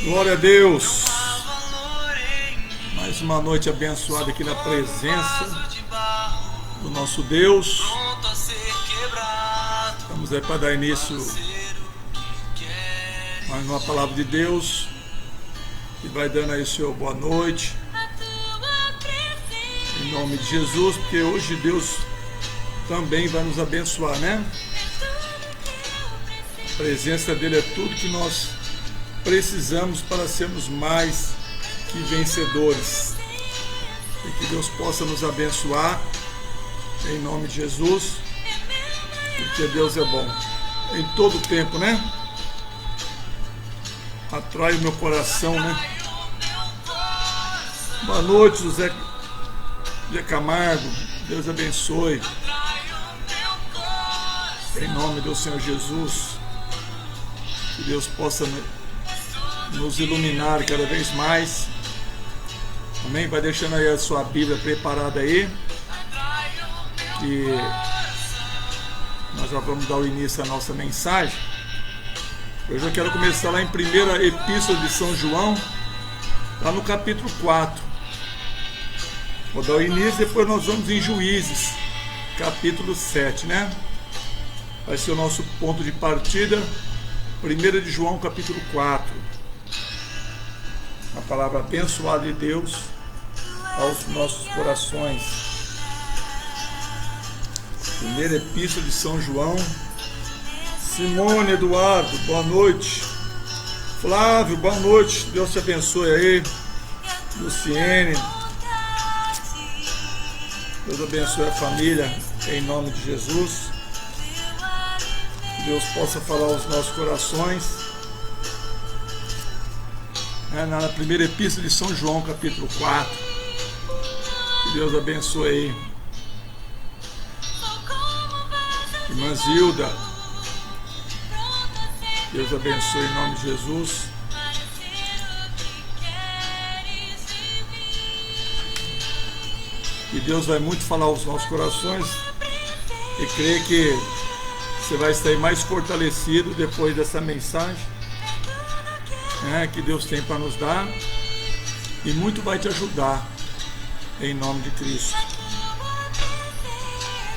Glória a Deus. Mais uma noite abençoada aqui na presença do nosso Deus. Vamos aí para dar início mais uma palavra de Deus. E vai dando aí o seu boa noite. Em nome de Jesus, porque hoje Deus também vai nos abençoar, né? A presença dele é tudo que nós precisamos para sermos mais que vencedores. E que Deus possa nos abençoar em nome de Jesus, porque Deus é bom em todo o tempo, né? Atrai o meu coração, né? Boa noite, José Camargo. Deus abençoe em nome do Senhor Jesus. Que Deus possa nos iluminar cada vez mais. Amém? Vai deixando aí a sua Bíblia preparada aí. E nós já vamos dar o início à nossa mensagem. Hoje eu quero começar lá em 1ª Epístola de São João, lá no capítulo 4. Vou dar o início, depois nós vamos em Juízes, capítulo 7, né? Vai ser o nosso ponto de partida. 1ª de João, capítulo 4. A palavra abençoada de Deus aos nossos corações. 1ª Epístola de São João. Simone, Eduardo, boa noite. Flávio, boa noite. Deus te abençoe aí. Luciene, Deus abençoe a família em nome de Jesus. Que Deus possa falar aos nossos corações. Na 1ª Epístola de São João, capítulo 4. Que Deus abençoe aí. Irmã Zilda, Deus abençoe em nome de Jesus. E Deus vai muito falar aos nossos corações. E creio que você vai sair mais fortalecido depois dessa mensagem que Deus tem para nos dar. E muito vai te ajudar em nome de Cristo.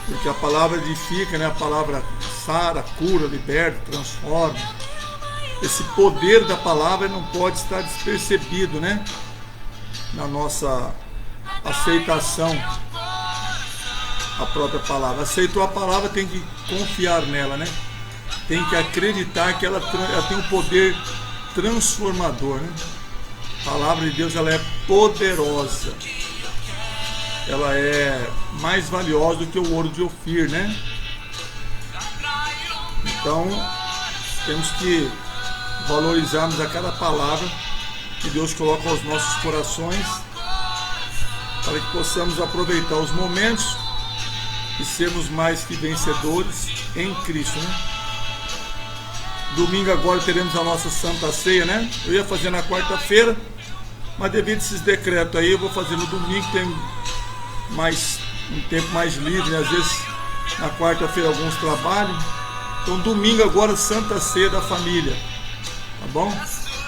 Porque a palavra edifica, né? A palavra sara, cura, liberta, transforma. Esse poder da palavra não pode estar despercebido, né? Na nossa aceitação à própria palavra. Aceitou a palavra, tem que confiar nela, né? Tem que acreditar que ela tem um poder transformador, né? A palavra de Deus, ela é poderosa. Ela é mais valiosa do que o ouro de Ofir, né? Então, temos que valorizarmos a cada palavra que Deus coloca aos nossos corações, para que possamos aproveitar os momentos e sermos mais que vencedores em Cristo, né? Domingo agora teremos a nossa Santa Ceia, né? Eu ia fazer na quarta-feira, mas devido a esses decretos aí, eu vou fazer no domingo, tem um tempo mais livre, né? Às vezes na quarta-feira alguns trabalham. Então domingo agora, Santa Ceia da família, tá bom?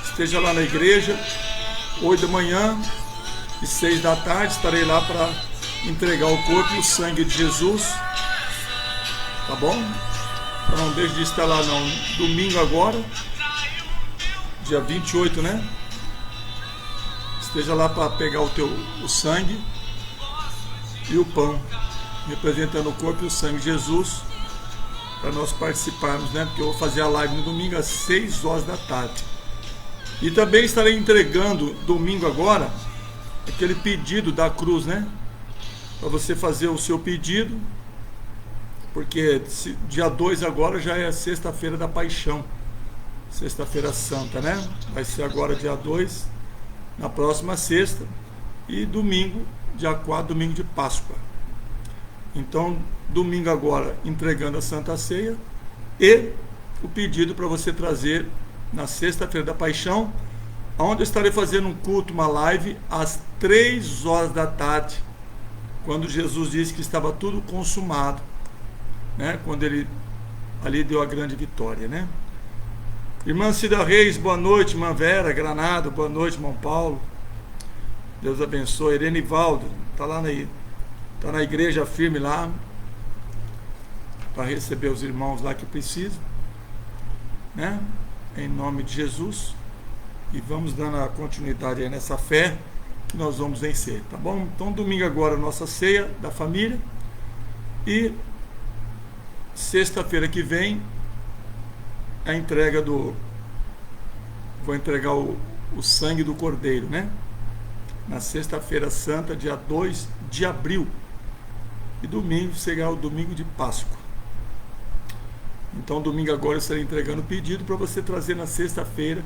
Esteja lá na igreja, 8 da manhã e 6 da tarde, estarei lá para entregar o corpo e o sangue de Jesus, tá bom? Então não deixe de estar lá não. Domingo agora, dia 28, né? Esteja lá para pegar o sangue e o pão, representando o corpo e o sangue de Jesus, para nós participarmos, né? Porque eu vou fazer a live no domingo às 6 horas da tarde. E também estarei entregando domingo agora aquele pedido da cruz, né? Para você fazer o seu pedido, porque dia 2 agora já é sexta-feira da Paixão, sexta-feira santa, né? Vai ser agora dia 2, na próxima sexta, e domingo, dia 4, domingo de Páscoa. Então, domingo agora, entregando a Santa Ceia e o pedido para você trazer na sexta-feira da Paixão, onde eu estarei fazendo um culto, uma live, às 3 horas da tarde, quando Jesus disse que estava tudo consumado, né? Quando ele ali deu a grande vitória, né? Irmã Cida Reis, boa noite. Irmã Vera, Granado, boa noite. Irmão Paulo, Deus abençoe. Irene Valdo, está lá tá na igreja firme lá, para receber os irmãos lá que precisam, né? Em nome de Jesus. E vamos dando a continuidade aí nessa fé que nós vamos vencer, tá bom? Então domingo agora nossa ceia da família, e sexta-feira que vem a entrega vou entregar o sangue do Cordeiro, né? Na sexta-feira santa, dia 2 de abril, e domingo será o domingo de Páscoa. Então domingo agora eu estarei entregando o pedido para você trazer na sexta-feira,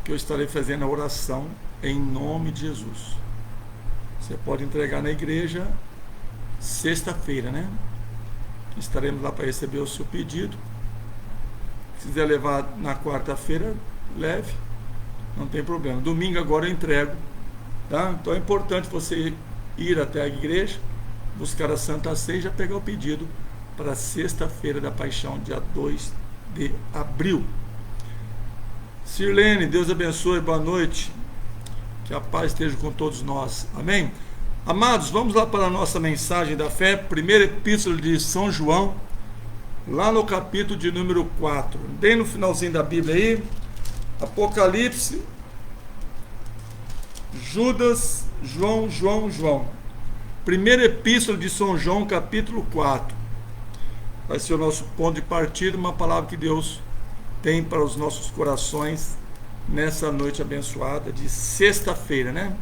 que eu estarei fazendo a oração em nome de Jesus. Você pode entregar na igreja sexta-feira, né? Estaremos lá para receber o seu pedido. Se quiser levar na quarta-feira, leve, não tem problema. Domingo agora eu entrego, tá? Então é importante você ir até a igreja, buscar a Santa Ceia e já pegar o pedido para sexta-feira da Paixão, dia 2 de abril. Sirlene, Deus abençoe, boa noite. Que a paz esteja com todos nós. Amém? Amados, vamos lá para a nossa mensagem da fé, primeira epístola de São João, lá no capítulo de número 4. Bem no finalzinho da Bíblia aí, Apocalipse, Judas, João. Primeira epístola de São João, capítulo 4. Vai ser o nosso ponto de partida, uma palavra que Deus tem para os nossos corações nessa noite abençoada de sexta-feira, né?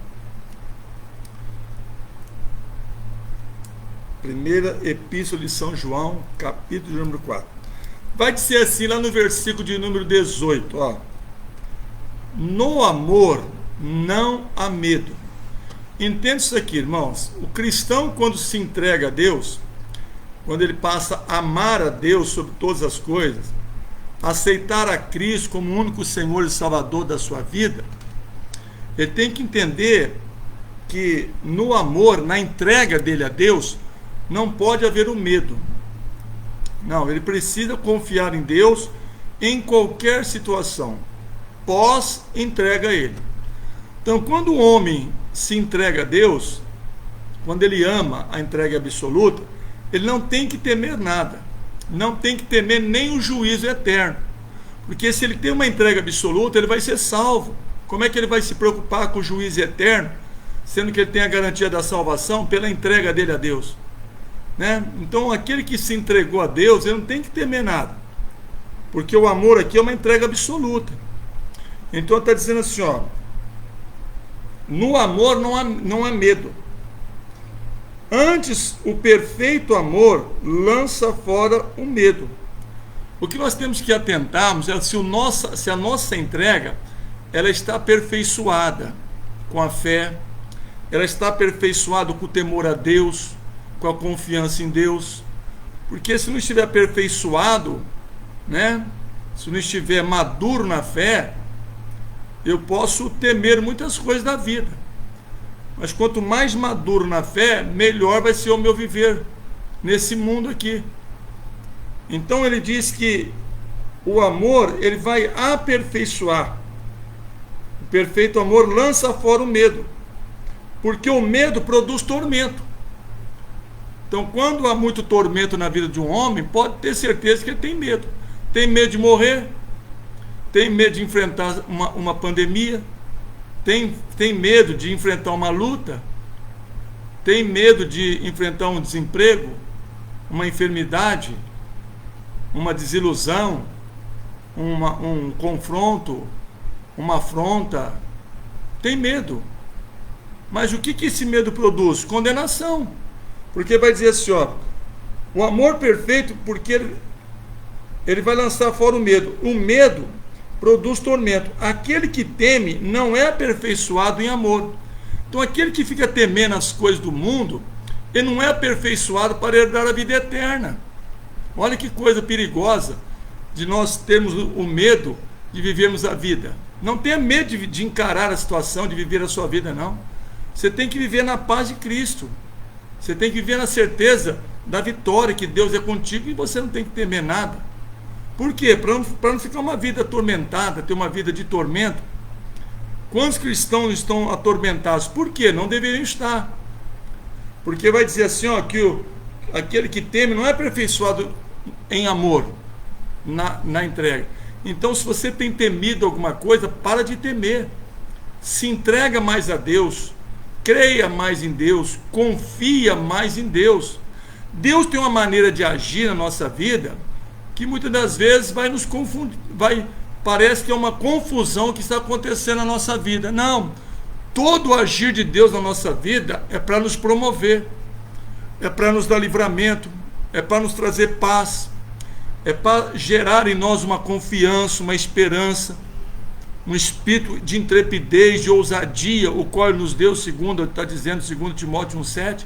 Primeira epístola de São João, capítulo número 4. Vai dizer assim lá no versículo de número 18, ó. No amor não há medo. Entenda isso aqui, irmãos. O cristão, quando se entrega a Deus, quando ele passa a amar a Deus sobre todas as coisas, aceitar a Cristo como o único Senhor e Salvador da sua vida, ele tem que entender que no amor, na entrega dele a Deus, não pode haver o medo. Não, ele precisa confiar em Deus em qualquer situação, pós entrega a ele. Então, quando o homem se entrega a Deus, quando ele ama a entrega absoluta, ele não tem que temer nada, não tem que temer nem o juízo eterno, porque se ele tem uma entrega absoluta, ele vai ser salvo. Como é que ele vai se preocupar com o juízo eterno, sendo que ele tem a garantia da salvação pela entrega dele a Deus, né? Então aquele que se entregou a Deus, ele não tem que temer nada, porque o amor aqui é uma entrega absoluta. Então está dizendo assim, ó, no amor não há medo. Antes, o perfeito amor lança fora o medo. O que nós temos que atentarmos é se a nossa entrega ela está aperfeiçoada com a fé, ela está aperfeiçoada com o temor a Deus, com a confiança em Deus. Porque se não estiver aperfeiçoado, né, se não estiver maduro na fé, eu posso temer muitas coisas da vida. Mas quanto mais maduro na fé, melhor vai ser o meu viver nesse mundo aqui. Então ele diz que o amor, ele vai aperfeiçoar. O perfeito amor lança fora o medo, porque o medo produz tormento. Então, quando há muito tormento na vida de um homem, pode ter certeza que ele tem medo. Tem medo de morrer, tem medo de enfrentar uma pandemia, tem medo de enfrentar uma luta, tem medo de enfrentar um desemprego, uma enfermidade, uma desilusão, um confronto, uma afronta. Tem medo. Mas o que esse medo produz? Condenação. Porque vai dizer assim, ó, o amor perfeito, porque ele vai lançar fora o medo. O medo produz tormento. Aquele que teme não é aperfeiçoado em amor. Então aquele que fica temendo as coisas do mundo, ele não é aperfeiçoado para herdar a vida eterna. Olha que coisa perigosa de nós termos o medo de vivermos a vida. Não tenha medo de encarar a situação, de viver a sua vida, não. Você tem que viver na paz de Cristo. Você tem que viver na certeza da vitória, que Deus é contigo e você não tem que temer nada. Por quê? Para não ficar uma vida atormentada, ter uma vida de tormento. Quantos cristãos estão atormentados? Por quê? Não deveriam estar. Porque vai dizer assim, ó, que aquele que teme não é aperfeiçoado em amor, na entrega. Então, se você tem temido alguma coisa, para de temer. Se entrega mais a Deus, creia mais em Deus, confia mais em Deus. Deus tem uma maneira de agir na nossa vida que muitas das vezes vai nos confundir, parece que é uma confusão que está acontecendo na nossa vida. Não, todo o agir de Deus na nossa vida é para nos promover, é para nos dar livramento, é para nos trazer paz, é para gerar em nós uma confiança, uma esperança, um espírito de intrepidez, de ousadia, o qual Ele nos deu, segundo está dizendo, segundo Timóteo 1,7,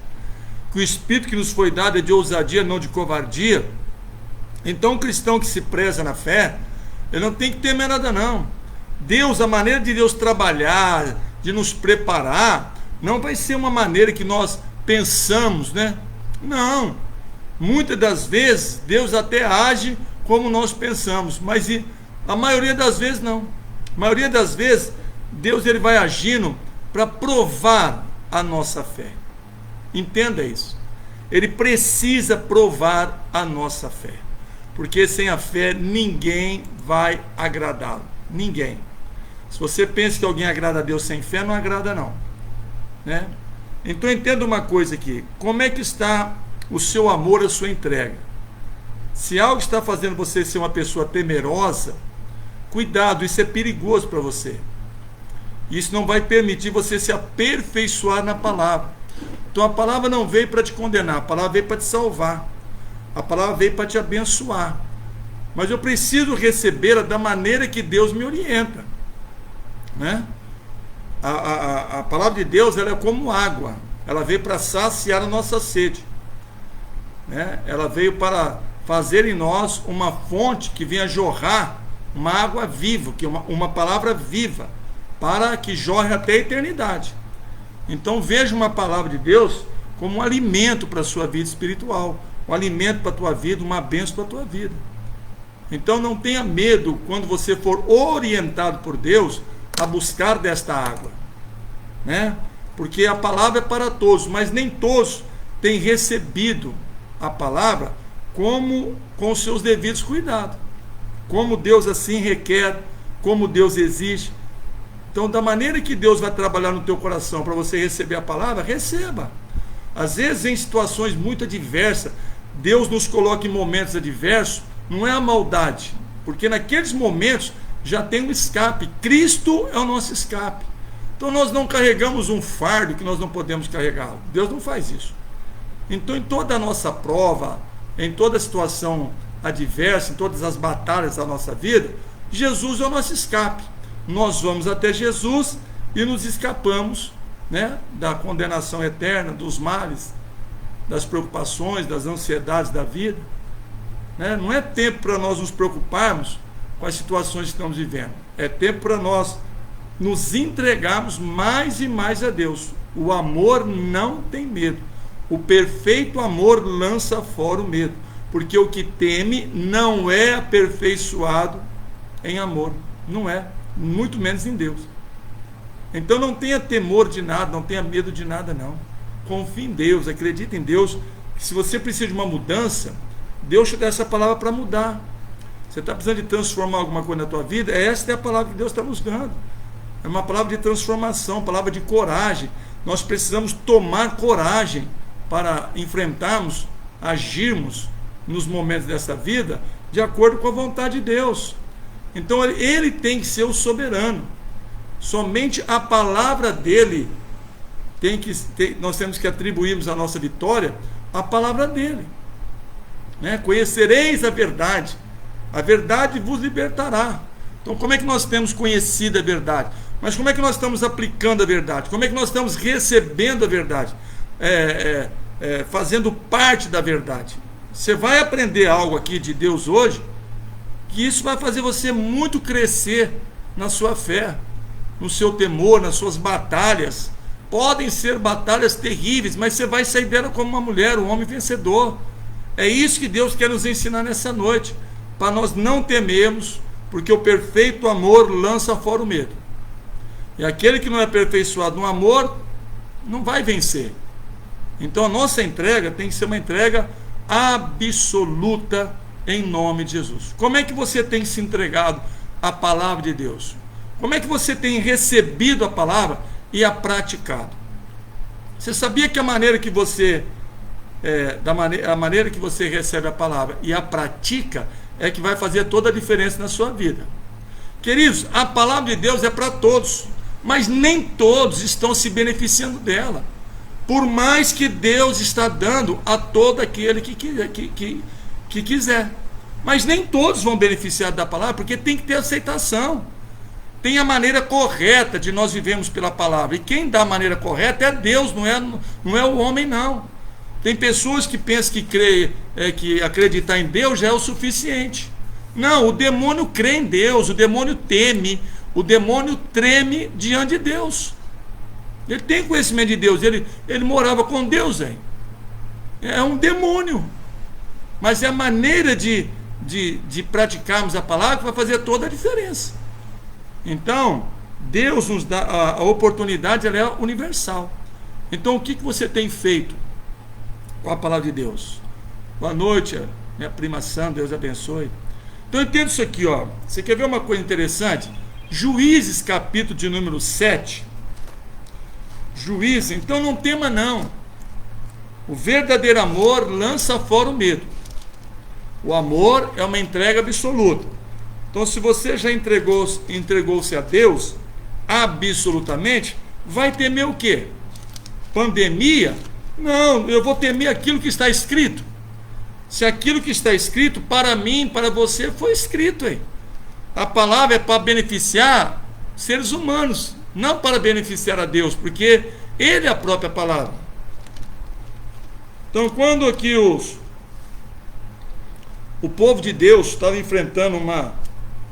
que o espírito que nos foi dado é de ousadia, não de covardia. Então, um cristão que se preza na fé, ele não tem que temer nada, não. Deus, a maneira de Deus trabalhar, de nos preparar, não vai ser uma maneira que nós pensamos, né? Não. Muitas das vezes, Deus até age como nós pensamos, mas a maioria das vezes não. A maioria das vezes, Deus ele vai agindo para provar a nossa fé. Entenda isso. Ele precisa provar a nossa fé. Porque sem a fé ninguém vai agradá-lo. Ninguém. Se você pensa que alguém agrada a Deus sem fé, não agrada não, né? Então entenda uma coisa aqui. Como é que está o seu amor, a sua entrega? Se algo está fazendo você ser uma pessoa temerosa, cuidado, isso é perigoso para você. Isso não vai permitir você se aperfeiçoar na palavra. Então a palavra não veio para te condenar, a palavra veio para te salvar. A palavra veio para te abençoar. Mas eu preciso recebê-la da maneira que Deus me orienta, né? A palavra de Deus, ela é como água. Ela veio para saciar a nossa sede, né? Ela veio para fazer em nós uma fonte que venha jorrar uma água viva, que é uma palavra viva, para que jorre até a eternidade. Então veja uma palavra de Deus como um alimento para a sua vida espiritual, um alimento para a tua vida, uma bênção para a tua vida. Então não tenha medo quando você for orientado por Deus a buscar desta água, né? Porque a palavra é para todos, mas nem todos têm recebido a palavra como com os seus devidos cuidados, como Deus assim requer, como Deus exige. Então, da maneira que Deus vai trabalhar no teu coração para você receber a palavra, receba. Às vezes, em situações muito adversas, Deus nos coloca em momentos adversos, não é a maldade, porque naqueles momentos já tem um escape. Cristo é o nosso escape. Então nós não carregamos um fardo que nós não podemos carregar. Deus não faz isso. Então em toda a nossa prova, em toda a situação adversa, em todas as batalhas da nossa vida, Jesus é o nosso escape. Nós vamos até Jesus e nos escapamos, né, da condenação eterna, dos males, das preocupações, das ansiedades da vida, né? Não é tempo para nós nos preocuparmos com as situações que estamos vivendo. É tempo para nós nos entregarmos mais e mais a Deus. O amor não tem medo. O perfeito amor lança fora o medo, porque o que teme não é aperfeiçoado em amor. Não é, muito menos em Deus. Então não tenha temor de nada, não tenha medo de nada não. Confie em Deus, acredite em Deus, que se você precisa de uma mudança, Deus te dá essa palavra para mudar. Você está precisando de transformar alguma coisa na tua vida, esta é a palavra que Deus está nos dando. É uma palavra de transformação, palavra de coragem. Nós precisamos tomar coragem para enfrentarmos, agirmos nos momentos dessa vida de acordo com a vontade de Deus. Então Ele tem que ser o soberano. Somente a palavra dele nós temos que atribuirmos a nossa vitória à palavra dele, né? Conhecereis a verdade vos libertará. Então como é que nós temos conhecido a verdade? Mas como é que nós estamos aplicando a verdade? Como é que nós estamos recebendo a verdade? Fazendo parte da verdade. Você vai aprender algo aqui de Deus hoje, que isso vai fazer você muito crescer na sua fé, no seu temor, nas suas batalhas. Podem ser batalhas terríveis, mas você vai sair dela como uma mulher, um homem vencedor. É isso que Deus quer nos ensinar nessa noite. para nós não temermos, porque o perfeito amor lança fora o medo. E aquele que não é aperfeiçoado no amor, não vai vencer. Então a nossa entrega tem que ser uma entrega absoluta em nome de Jesus. Como é que você tem se entregado à palavra de Deus? Como é que você tem recebido a palavra e a praticado? Você sabia que a maneira que você a maneira que você recebe a palavra e a pratica é que vai fazer toda a diferença na sua vida? Queridos, a palavra de Deus é para todos, mas nem todos estão se beneficiando dela, por mais que Deus está dando a todo aquele que quiser. Mas nem todos vão beneficiar da palavra, porque tem que ter aceitação. Tem a maneira correta de nós vivemos pela palavra, e quem dá a maneira correta é Deus, não é o homem, não. Tem pessoas que pensam que acreditar em Deus já é o suficiente. Não, o demônio crê em Deus, o demônio teme, o demônio treme diante de Deus. Ele tem conhecimento de Deus, ele morava com Deus, hein? É um demônio. Mas é a maneira de praticarmos a palavra que vai fazer toda a diferença. Então, Deus nos dá a oportunidade, ela é universal. Então, o que você tem feito com a palavra de Deus? Boa noite, minha prima Sandra, Deus abençoe. Então, entenda isso aqui, ó. Você quer ver uma coisa interessante? Juízes, capítulo de número 7. Juízes, então não tema não. O verdadeiro amor lança fora o medo. O amor é uma entrega absoluta. Então, se você já entregou-se a Deus absolutamente, vai temer o quê? Pandemia? Não, eu vou temer aquilo que está escrito. Se aquilo que está escrito para mim, para você, foi escrito, hein? A palavra é para beneficiar seres humanos, não para beneficiar a Deus, porque Ele é a própria palavra. Então, quando aqui o povo de Deus estava enfrentando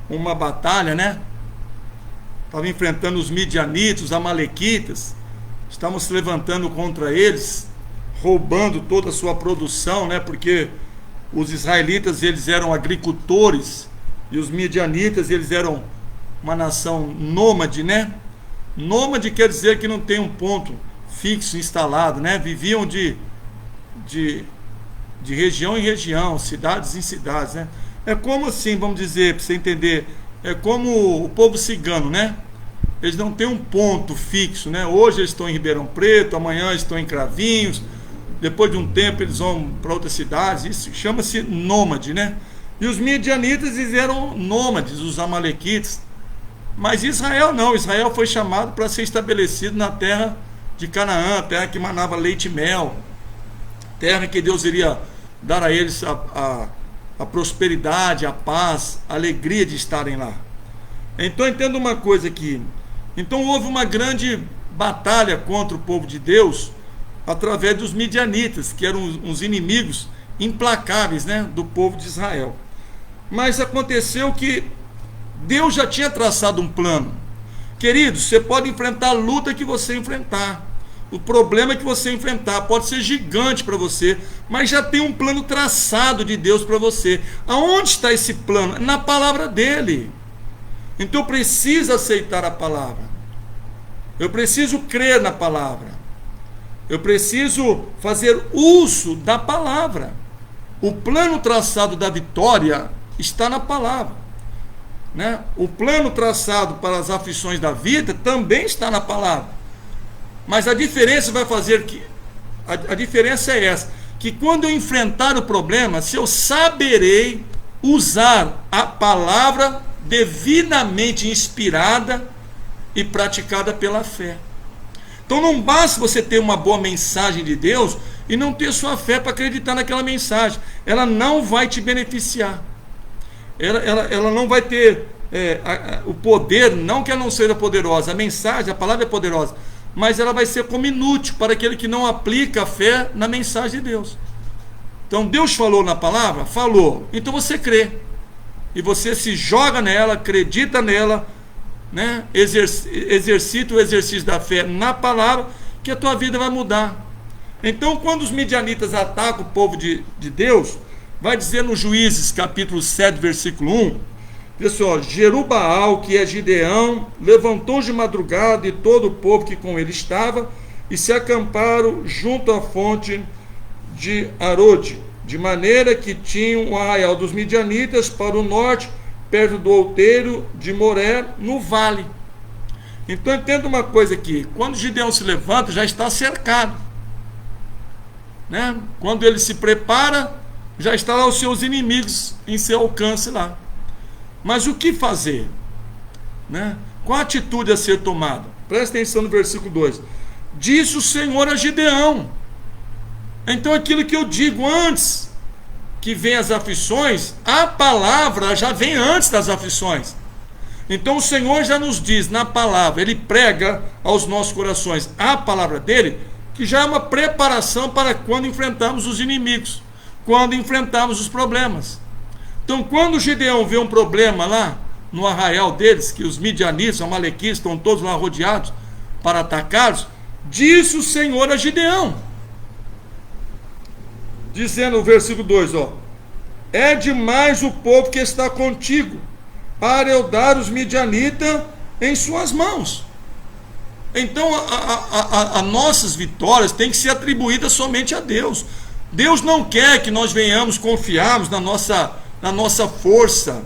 uma batalha, né? Estava enfrentando os midianitas, os amalequitas, estavam se levantando contra eles, roubando toda a sua produção, né? Porque os israelitas, eles eram agricultores, e os midianitas, eles eram uma nação nômade, né? Nômade quer dizer que não tem um ponto fixo instalado, né? Viviam de região em região, cidades em cidades, né? É como assim, vamos dizer, para você entender, é como o povo cigano, né? Eles não têm um ponto fixo, né? Hoje eles estão em Ribeirão Preto, amanhã eles estão em Cravinhos, depois de um tempo eles vão para outras cidades. Isso chama-se nômade, né? E os midianitas, eles eram nômades, os amalequitas. Mas Israel não, Israel foi chamado para ser estabelecido na terra de Canaã, terra que manava leite e mel, terra que Deus iria dar a eles a prosperidade, a paz, a alegria de estarem lá. Então entenda uma coisa aqui. Então houve uma grande batalha contra o povo de Deus através dos midianitas, que eram uns inimigos implacáveis, né, do povo de Israel. Mas aconteceu que Deus já tinha traçado um plano. Queridos, você pode enfrentar a luta que você enfrentar, o problema que você enfrentar, pode ser gigante para você, mas já tem um plano traçado de Deus para você. Aonde está esse plano? Na palavra dele. Então eu preciso aceitar a palavra, eu preciso crer na palavra, eu preciso fazer uso da palavra. O plano traçado da vitória está na palavra, né? O plano traçado para as aflições da vida também está na palavra. Mas a diferença vai fazer que a diferença é essa, que quando eu enfrentar o problema, se eu saberei usar a palavra devidamente inspirada e praticada pela fé. Então não basta você ter uma boa mensagem de Deus e não ter sua fé para acreditar naquela mensagem. Ela não vai te beneficiar. Ela não vai ter o poder, não que ela não seja poderosa, a mensagem, a palavra é poderosa, mas ela vai ser como inútil para aquele que não aplica a fé na mensagem de Deus. Então Deus falou na palavra? Falou. Então você crê. E você se joga nela, acredita nela, né? Exercita o exercício da fé na palavra, que a tua vida vai mudar. Então, quando os midianitas atacam o povo de Deus, vai dizer no Juízes, capítulo 7, versículo 1, pessoal, Jerubaal, que é Gideão, levantou de madrugada e todo o povo que com ele estava, e se acamparam junto à fonte de Arode, de maneira que tinham o arraial dos midianitas para o norte, perto do outeiro de Moré, no vale. Então entenda uma coisa aqui, quando Gideão se levanta, já está cercado, né? Quando ele se prepara, já está lá os seus inimigos em seu alcance lá. Mas o que fazer, né? Qual a atitude a ser tomada? Presta atenção no versículo 2. Disse o Senhor a Gideão. Então aquilo que eu digo antes que vem as aflições, a palavra já vem antes das aflições. Então o Senhor já nos diz na palavra, Ele prega aos nossos corações a palavra dEle, que já é uma preparação para quando enfrentamos os inimigos, quando enfrentamos os problemas. Então quando Gideão vê um problema lá no arraial deles, que os midianitas, os amalequitas estão todos lá rodeados para atacá-los, disse o Senhor a Gideão, dizendo no versículo 2, é demais o povo que está contigo, para eu dar os midianitas em suas mãos. Então as nossas vitórias têm que ser atribuídas somente a Deus. Deus não quer que nós venhamos confiarmos na nossa força,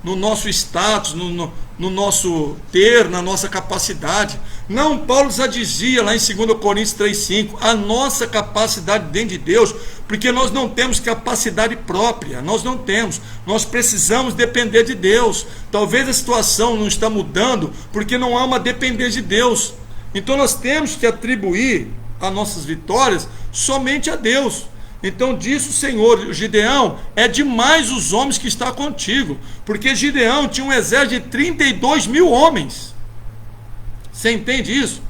no nosso status, no nosso ter, na nossa capacidade. Não, Paulo já dizia lá em 2 Coríntios 3,5, a nossa capacidade dentro de Deus, porque nós não temos capacidade própria, nós não temos, nós precisamos depender de Deus. Talvez a situação não está mudando, porque não há uma dependência de Deus. Então nós temos que atribuir as nossas vitórias somente a Deus. Então disse o Senhor, Gideão, é demais os homens que estão contigo, porque Gideão tinha um exército de 32 mil homens. Você entende isso?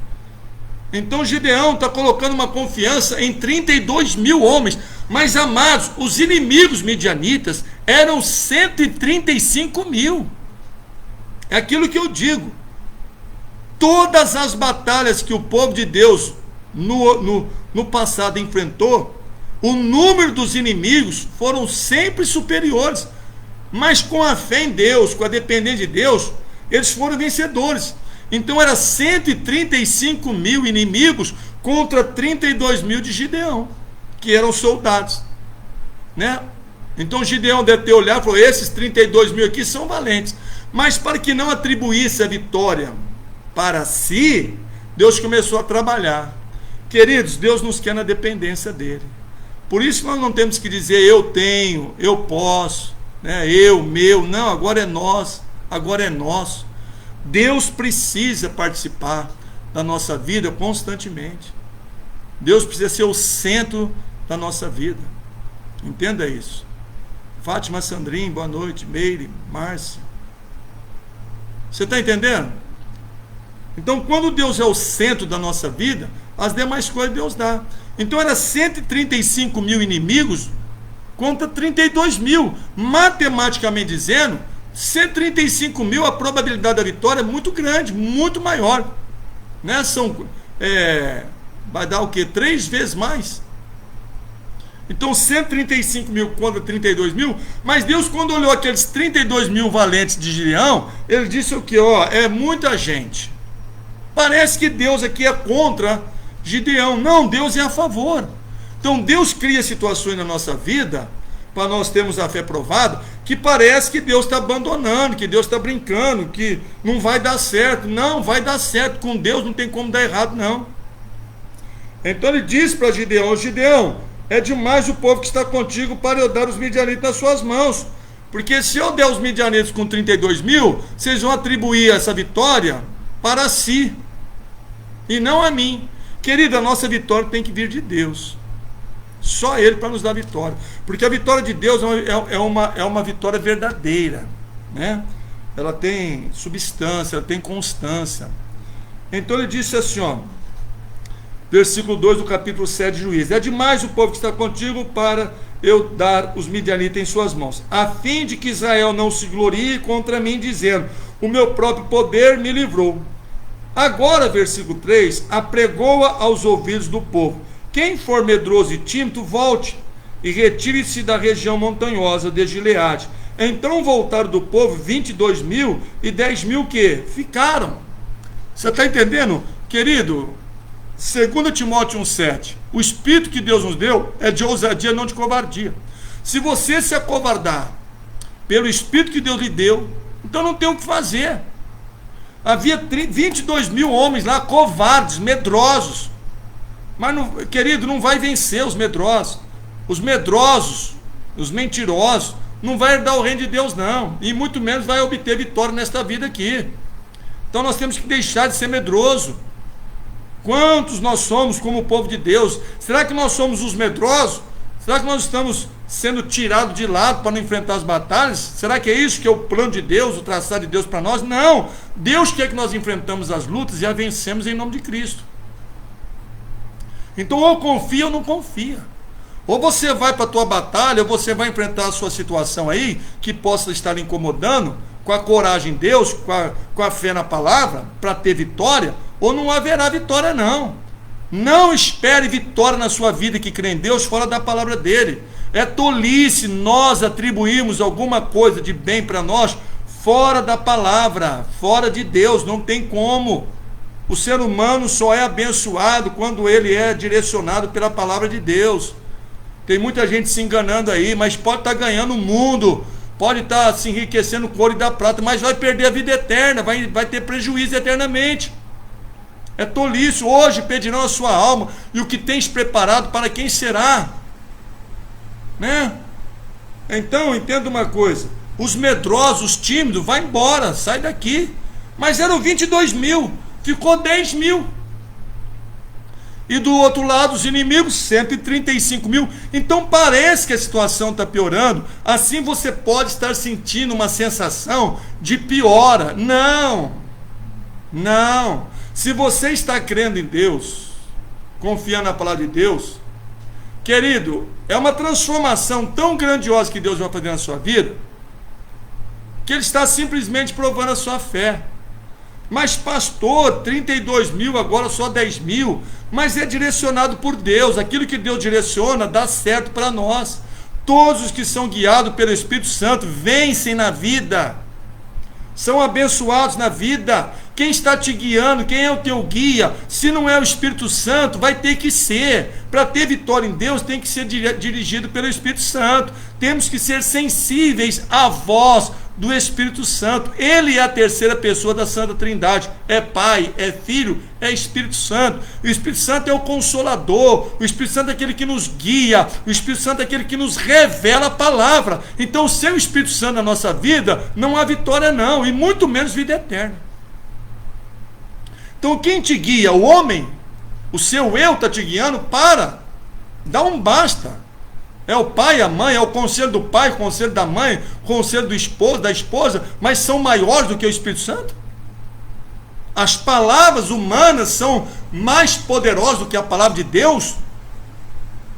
Então Gideão está colocando uma confiança em 32 mil homens. Mas amados, os inimigos midianitas eram 135 mil. É aquilo que eu digo. Todas as batalhas que o povo de Deus no passado enfrentou, o número dos inimigos foram sempre superiores, mas com a fé em Deus, com a dependência de Deus, eles foram vencedores. Então era 135 mil inimigos contra 32 mil de Gideão, que eram soldados, né? Então Gideão deve ter olhado e falou, esses 32 mil aqui são valentes. Mas para que não atribuísse a vitória para si, Deus começou a trabalhar. Queridos, Deus nos quer na dependência dEle. Por isso nós não temos que dizer eu tenho, eu posso, né? Eu, meu. Não, agora é nós, agora é nosso. Deus precisa participar da nossa vida constantemente. Deus precisa ser o centro da nossa vida. Entenda isso. Fátima Sandrin, boa noite. Meire, Márcia. Você está entendendo? Então quando Deus é o centro da nossa vida, as demais coisas Deus dá. Então era 135 mil inimigos contra 32 mil. Matematicamente dizendo, 135 mil, a probabilidade da vitória é muito grande, muito maior, né? Vai dar o quê? 3 vezes mais. Então 135 mil contra 32 mil. Mas Deus, quando olhou aqueles 32 mil valentes de Gideão, Ele disse o quê? É muita gente. Parece que Deus aqui é contra Gideão. Não, Deus é a favor. Então Deus cria situações na nossa vida, para nós termos a fé provada, que parece que Deus está abandonando, que Deus está brincando, que não vai dar certo. Não, vai dar certo. Com Deus não tem como dar errado, não. Então ele disse para Gideão, Gideão, é demais o povo que está contigo para eu dar os midianitas nas suas mãos. Porque se eu der os midianitas com 32 mil, vocês vão atribuir essa vitória para si, e não a mim. Querida, a nossa vitória tem que vir de Deus. Só Ele para nos dar vitória. Porque a vitória de Deus é uma vitória verdadeira, né? Ela tem substância, ela tem constância. Então ele disse assim, versículo 2 do capítulo 7 de Juízes, é demais o povo que está contigo para eu dar os midianitas em suas mãos, a fim de que Israel não se glorie contra mim, dizendo, o meu próprio poder me livrou. Agora, versículo 3, apregou-a aos ouvidos do povo. Quem for medroso e tímido, volte, e retire-se da região montanhosa de Gileade. Então voltaram do povo 22.000 e 10.000 que ficaram. Você está entendendo? Querido, 2 Timóteo 1,7, o Espírito que Deus nos deu é de ousadia, não de covardia. Se você se acovardar pelo Espírito que Deus lhe deu, então não tem o que fazer. Havia 22.000 homens lá, covardes, medrosos. Mas, querido, não vai vencer os medrosos. Os medrosos, os mentirosos, não vai herdar o reino de Deus, não. E muito menos vai obter vitória nesta vida aqui. Então nós temos que deixar de ser medroso. Quantos nós somos como o povo de Deus? Será que nós somos os medrosos? Será que nós estamos sendo tirados de lado para não enfrentar as batalhas? Será que é isso que é o plano de Deus, o traçado de Deus para nós? Não! Deus quer que nós enfrentamos as lutas e a vencemos em nome de Cristo. Então ou confia ou não confia. Ou você vai para a tua batalha, ou você vai enfrentar a sua situação aí, que possa estar incomodando, com a coragem em Deus, com a fé na palavra, para ter vitória, ou não haverá vitória não. Não espere vitória na sua vida que crê em Deus fora da palavra dele. É tolice nós atribuirmos alguma coisa de bem para nós fora da palavra, fora de Deus, não tem como. O ser humano só é abençoado quando ele é direcionado pela palavra de Deus. Tem muita gente se enganando aí, mas pode estar ganhando o mundo, pode estar se enriquecendo com ouro e da prata, mas vai perder a vida eterna, vai ter prejuízo eternamente. É tolice. Hoje pedirão a sua alma, e o que tens preparado para quem será? Né? Então, entenda uma coisa, os medrosos, os tímidos, vai embora, sai daqui. Mas eram 22.000, ficou 10.000. E do outro lado, os inimigos, 135.000. Então parece que a situação está piorando. Assim você pode estar sentindo uma sensação de piora. Não, não. Se você está crendo em Deus, confiando na palavra de Deus, querido, é uma transformação tão grandiosa que Deus vai fazer na sua vida, que Ele está simplesmente provando a sua fé. Mas pastor, 32.000, agora só 10.000, mas é direcionado por Deus. Aquilo que Deus direciona dá certo para nós. Todos os que são guiados pelo Espírito Santo vencem na vida, são abençoados na vida. Quem está te guiando, quem é o teu guia? Se não é o Espírito Santo, vai ter que ser. Para ter vitória em Deus, tem que ser dirigido pelo Espírito Santo. Temos que ser sensíveis à voz do Espírito Santo. Ele é a terceira pessoa da Santa Trindade. É Pai, é Filho, é Espírito Santo. O Espírito Santo é o Consolador. O Espírito Santo é aquele que nos guia. O Espírito Santo é aquele que nos revela a palavra. Então, sem o Espírito Santo na nossa vida, não há vitória não, e muito menos vida eterna. Então quem te guia? O homem? O seu eu está te guiando? Dá um basta. É o pai, a mãe, é o conselho do pai, o conselho da mãe, o conselho do esposo, da esposa, mas são maiores do que o Espírito Santo? As palavras humanas são mais poderosas do que a palavra de Deus?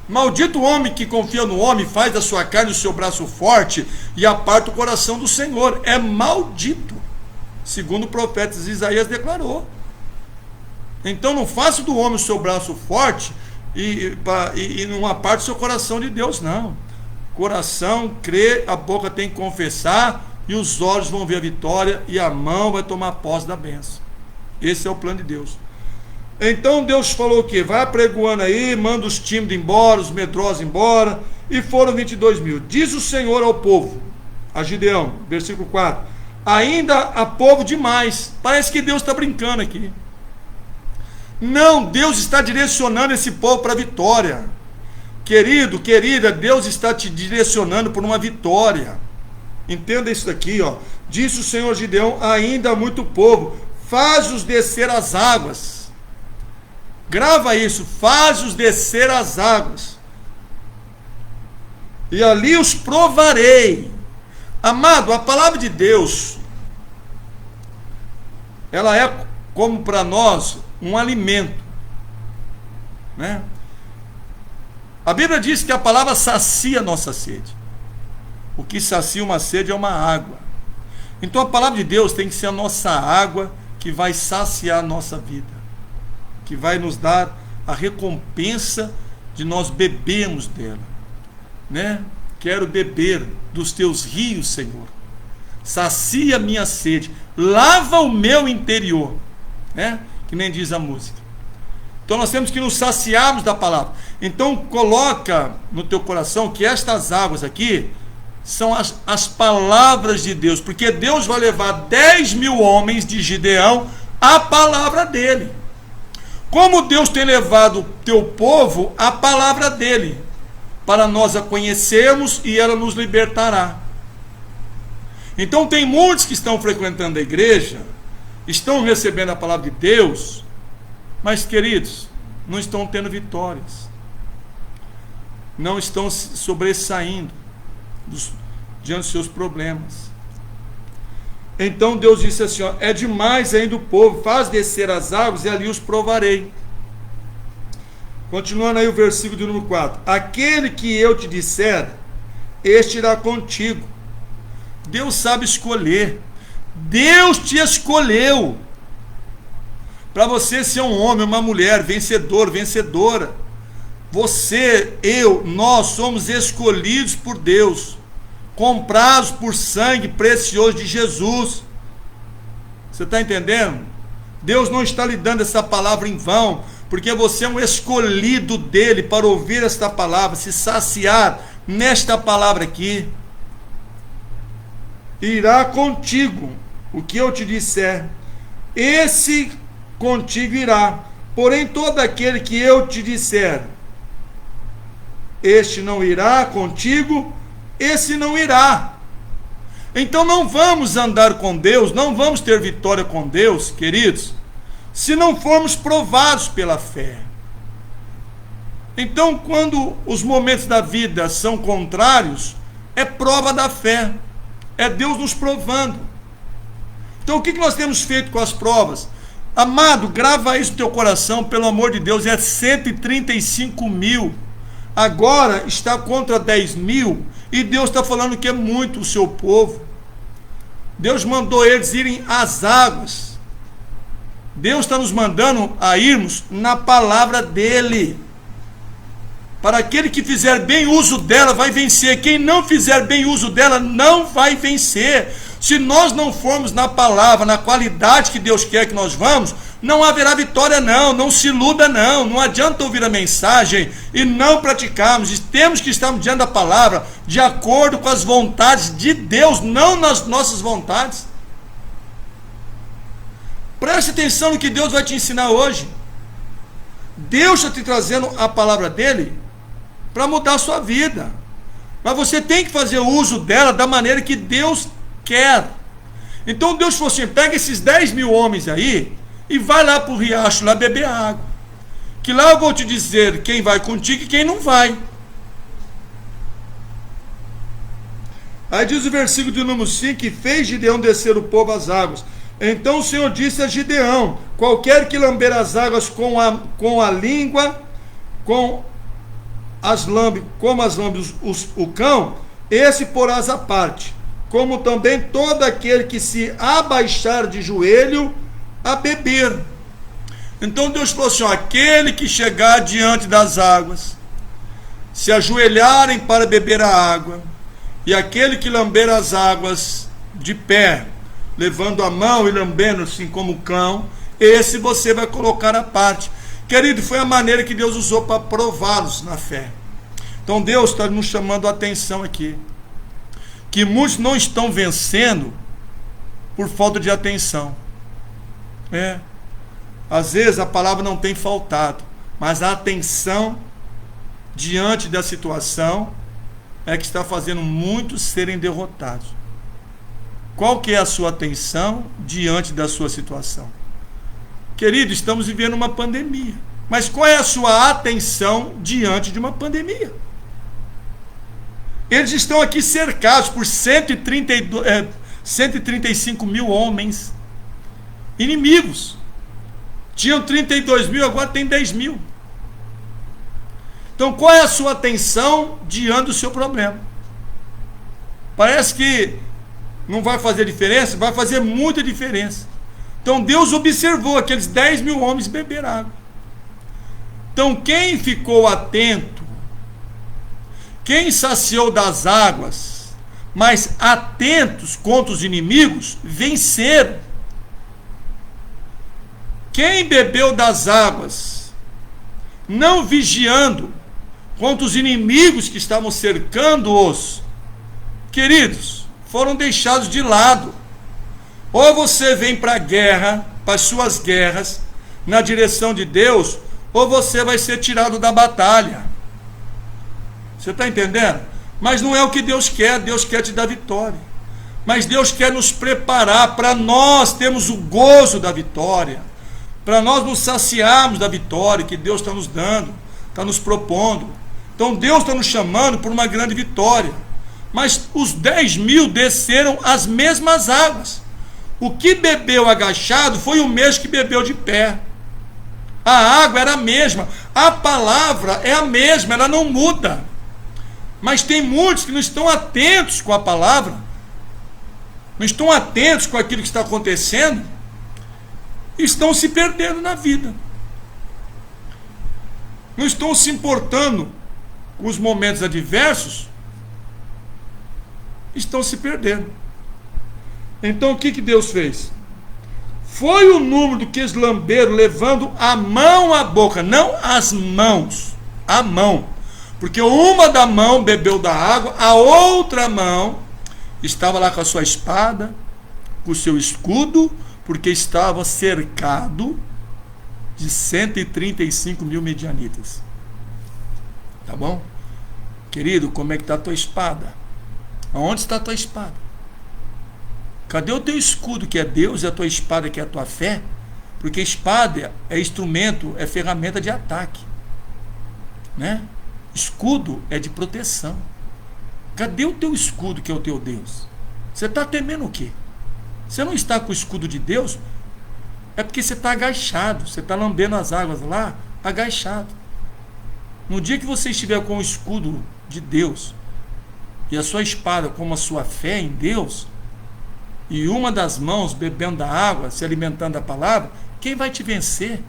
Maldito o homem que confia no homem, faz da sua carne o seu braço forte e aparta o coração do Senhor. É maldito, segundo o profeta Isaías declarou. Então não faça do homem o seu braço forte e não aparte o seu coração de Deus, não. Coração crê, a boca tem que confessar, e os olhos vão ver a vitória, e a mão vai tomar posse da bênção. Esse é o plano de Deus. Então Deus falou o quê? Vai apregoando aí, manda os tímidos embora, os medrosos embora, e foram 22.000. Diz o Senhor ao povo, a Gideão, versículo 4, ainda há povo demais. Parece que Deus está brincando aqui. Não, Deus está direcionando esse povo para a vitória. Querido, querida, Deus está te direcionando por uma vitória. Entenda isso daqui, ó. Disse o Senhor Gideão, ainda há muito povo, faz-os descer as águas. Grava isso, faz-os descer as águas, e ali os provarei. Amado, a palavra de Deus, ela é como para nós um alimento, né? A Bíblia diz que a palavra sacia a nossa sede. O que sacia uma sede é uma água. Então a palavra de Deus tem que ser a nossa água, que vai saciar a nossa vida, que vai nos dar a recompensa de nós bebermos dela. né? Quero beber dos teus rios, Senhor. Sacia minha sede, lava o meu interior, né? Que nem diz a música. Então nós temos que nos saciarmos da palavra. Então coloca no teu coração que estas águas aqui são as palavras de Deus, porque Deus vai levar 10.000 homens de Gideão à palavra dele. Como Deus tem levado o teu povo à palavra dele, para nós a conhecermos e ela nos libertará. Então tem muitos que estão frequentando a igreja, estão recebendo a palavra de Deus, mas, queridos, não estão tendo vitórias, não estão sobressaindo diante dos seus problemas. Então Deus disse assim, ó, é demais ainda o povo, faz descer as águas e ali os provarei. Continuando aí o versículo de número 4, aquele que eu te disser, este irá contigo. Deus sabe escolher, Deus te escolheu para você ser um homem, uma mulher, vencedor, vencedora. Você, eu, nós somos escolhidos por Deus, comprados por sangue precioso de Jesus. Você está entendendo? Deus não está lhe dando essa palavra em vão, porque você é um escolhido dele para ouvir esta palavra, se saciar nesta palavra aqui. Irá contigo o que eu te disser, esse contigo irá. Porém todo aquele que eu te disser, este não irá contigo, esse não irá. Então não vamos andar com Deus, não vamos ter vitória com Deus, queridos, se não formos provados pela fé. Então quando os momentos da vida são contrários, é prova da fé, é Deus nos provando. Então o que nós temos feito com as provas? Amado, grava isso no teu coração, pelo amor de Deus, é 135.000, agora está contra 10.000, e Deus está falando que é muito o seu povo. Deus mandou eles irem às águas, Deus está nos mandando a irmos na palavra dele. Para aquele que fizer bem uso dela vai vencer, quem não fizer bem uso dela não vai vencer. Se nós não formos na palavra, na qualidade que Deus quer que nós vamos, não haverá vitória não, não se iluda não adianta ouvir a mensagem e não praticarmos, temos que estarmos diante da palavra, de acordo com as vontades de Deus, não nas nossas vontades. Preste atenção no que Deus vai te ensinar hoje. Deus está te trazendo a palavra dele para mudar a sua vida, mas você tem que fazer uso dela da maneira que Deus quer. Então Deus falou assim, pega esses 10.000 homens aí e vai lá para o riacho lá beber água, que lá eu vou te dizer quem vai contigo e quem não vai. Aí diz o versículo de número 5, que fez Gideão descer o povo às águas. Então o Senhor disse a Gideão, qualquer que lamber as águas com a língua, como as lambe o cão, esse porás à parte, como também todo aquele que se abaixar de joelho a beber. Então Deus falou assim, ó, aquele que chegar diante das águas, se ajoelharem para beber a água, e aquele que lamber as águas de pé, levando a mão e lambendo assim como o cão, esse você vai colocar à parte. Querido, foi a maneira que Deus usou para prová-los na fé. Então Deus está nos chamando a atenção aqui, que muitos não estão vencendo por falta de atenção. Às vezes a palavra não tem faltado, mas a atenção diante da situação é que está fazendo muitos serem derrotados. Qual que é a sua atenção diante da sua situação? Querido, estamos vivendo uma pandemia, mas qual é a sua atenção diante de uma pandemia? Eles estão aqui cercados por 135.000 homens inimigos. Tinham 32.000, agora tem 10.000. Então qual é a sua atenção diante do seu problema? Parece que não vai fazer diferença, vai fazer muita diferença. Então Deus observou aqueles 10.000 homens beber água. Então quem ficou atento, Quem saciou das águas, mas atentos contra os inimigos, venceram. Quem bebeu das águas, não vigiando contra os inimigos que estavam cercando-os, queridos, foram deixados de lado. Ou você vem para a guerra, para as suas guerras, na direção de Deus, ou você vai ser tirado da batalha. Você está entendendo? Mas não é o que Deus quer te dar vitória. Mas Deus quer nos preparar para nós termos o gozo da vitória, para nós nos saciarmos da vitória que Deus está nos dando, está nos propondo. Então Deus está nos chamando por uma grande vitória. Mas os 10.000 desceram as mesmas águas. O que bebeu agachado foi o mesmo que bebeu de pé. A água era a mesma, a palavra é a mesma, ela não muda. Mas tem muitos que não estão atentos com a palavra, não estão atentos com aquilo que está acontecendo, e estão se perdendo na vida. Não estão se importando com os momentos adversos, estão se perdendo. Então o que Deus fez? Foi o número do que eles lamberam, levando a mão à boca, não as mãos, a mão. Porque uma da mão bebeu da água, a outra mão estava lá com a sua espada, com o seu escudo, porque estava cercado de 135.000 medianitas. Tá bom? Querido, como é que está a tua espada? Aonde está a tua espada? Cadê o teu escudo, que é Deus, e a tua espada, que é a tua fé? Porque espada é instrumento, é ferramenta de ataque, né? Escudo é de proteção. Cadê o teu escudo, que é o teu Deus? Você está temendo o quê? Você não está com o escudo de Deus? É porque você está agachado, você está lambendo as águas lá, agachado. No dia que você estiver com o escudo de Deus e a sua espada como a sua fé em Deus, e uma das mãos bebendo da água, se alimentando da palavra, quem vai te vencer?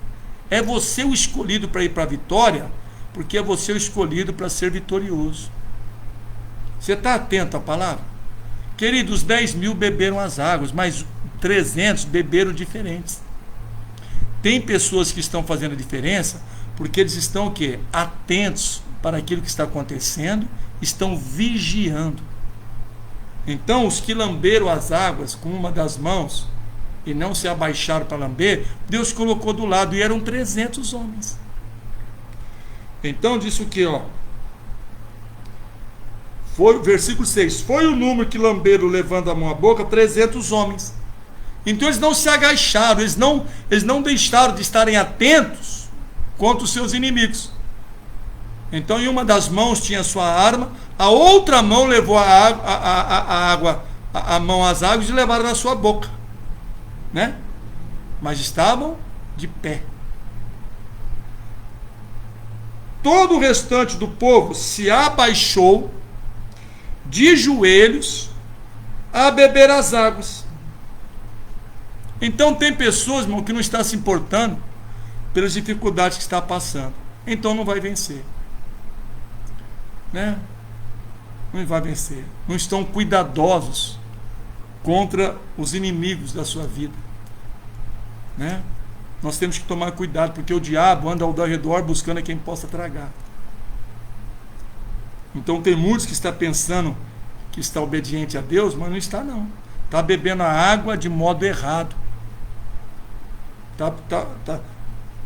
É você o escolhido para ir para a vitória, porque é você o escolhido para ser vitorioso. Você está atento à palavra? Queridos, 10.000 beberam as águas, mas 300 beberam diferentes. Tem pessoas que estão fazendo a diferença porque eles estão o quê? Atentos para aquilo que está acontecendo, estão vigiando. Então, os que lamberam as águas com uma das mãos e não se abaixaram para lamber, Deus colocou do lado, e eram 300 homens. Então, disse o que? Foi, versículo 6, foi o número que lamberam levando a mão à boca, 300 homens. Então eles não se agacharam, eles não deixaram de estarem atentos contra os seus inimigos. Então, em uma das mãos tinha a sua arma, a outra mão levou a mão às águas e levaram na sua boca, né? Mas estavam de pé. Todo o restante do povo se abaixou de joelhos a beber as águas. Então tem pessoas, irmão, que não estão se importando pelas dificuldades que está passando. Então não vai vencer, né? Não vai vencer. Não estão cuidadosos contra os inimigos da sua vida, né? Nós temos que tomar cuidado, porque o diabo anda ao redor buscando a quem possa tragar. Então tem muitos que estão pensando que está obediente a Deus, mas não está, não. Está bebendo a água de modo errado.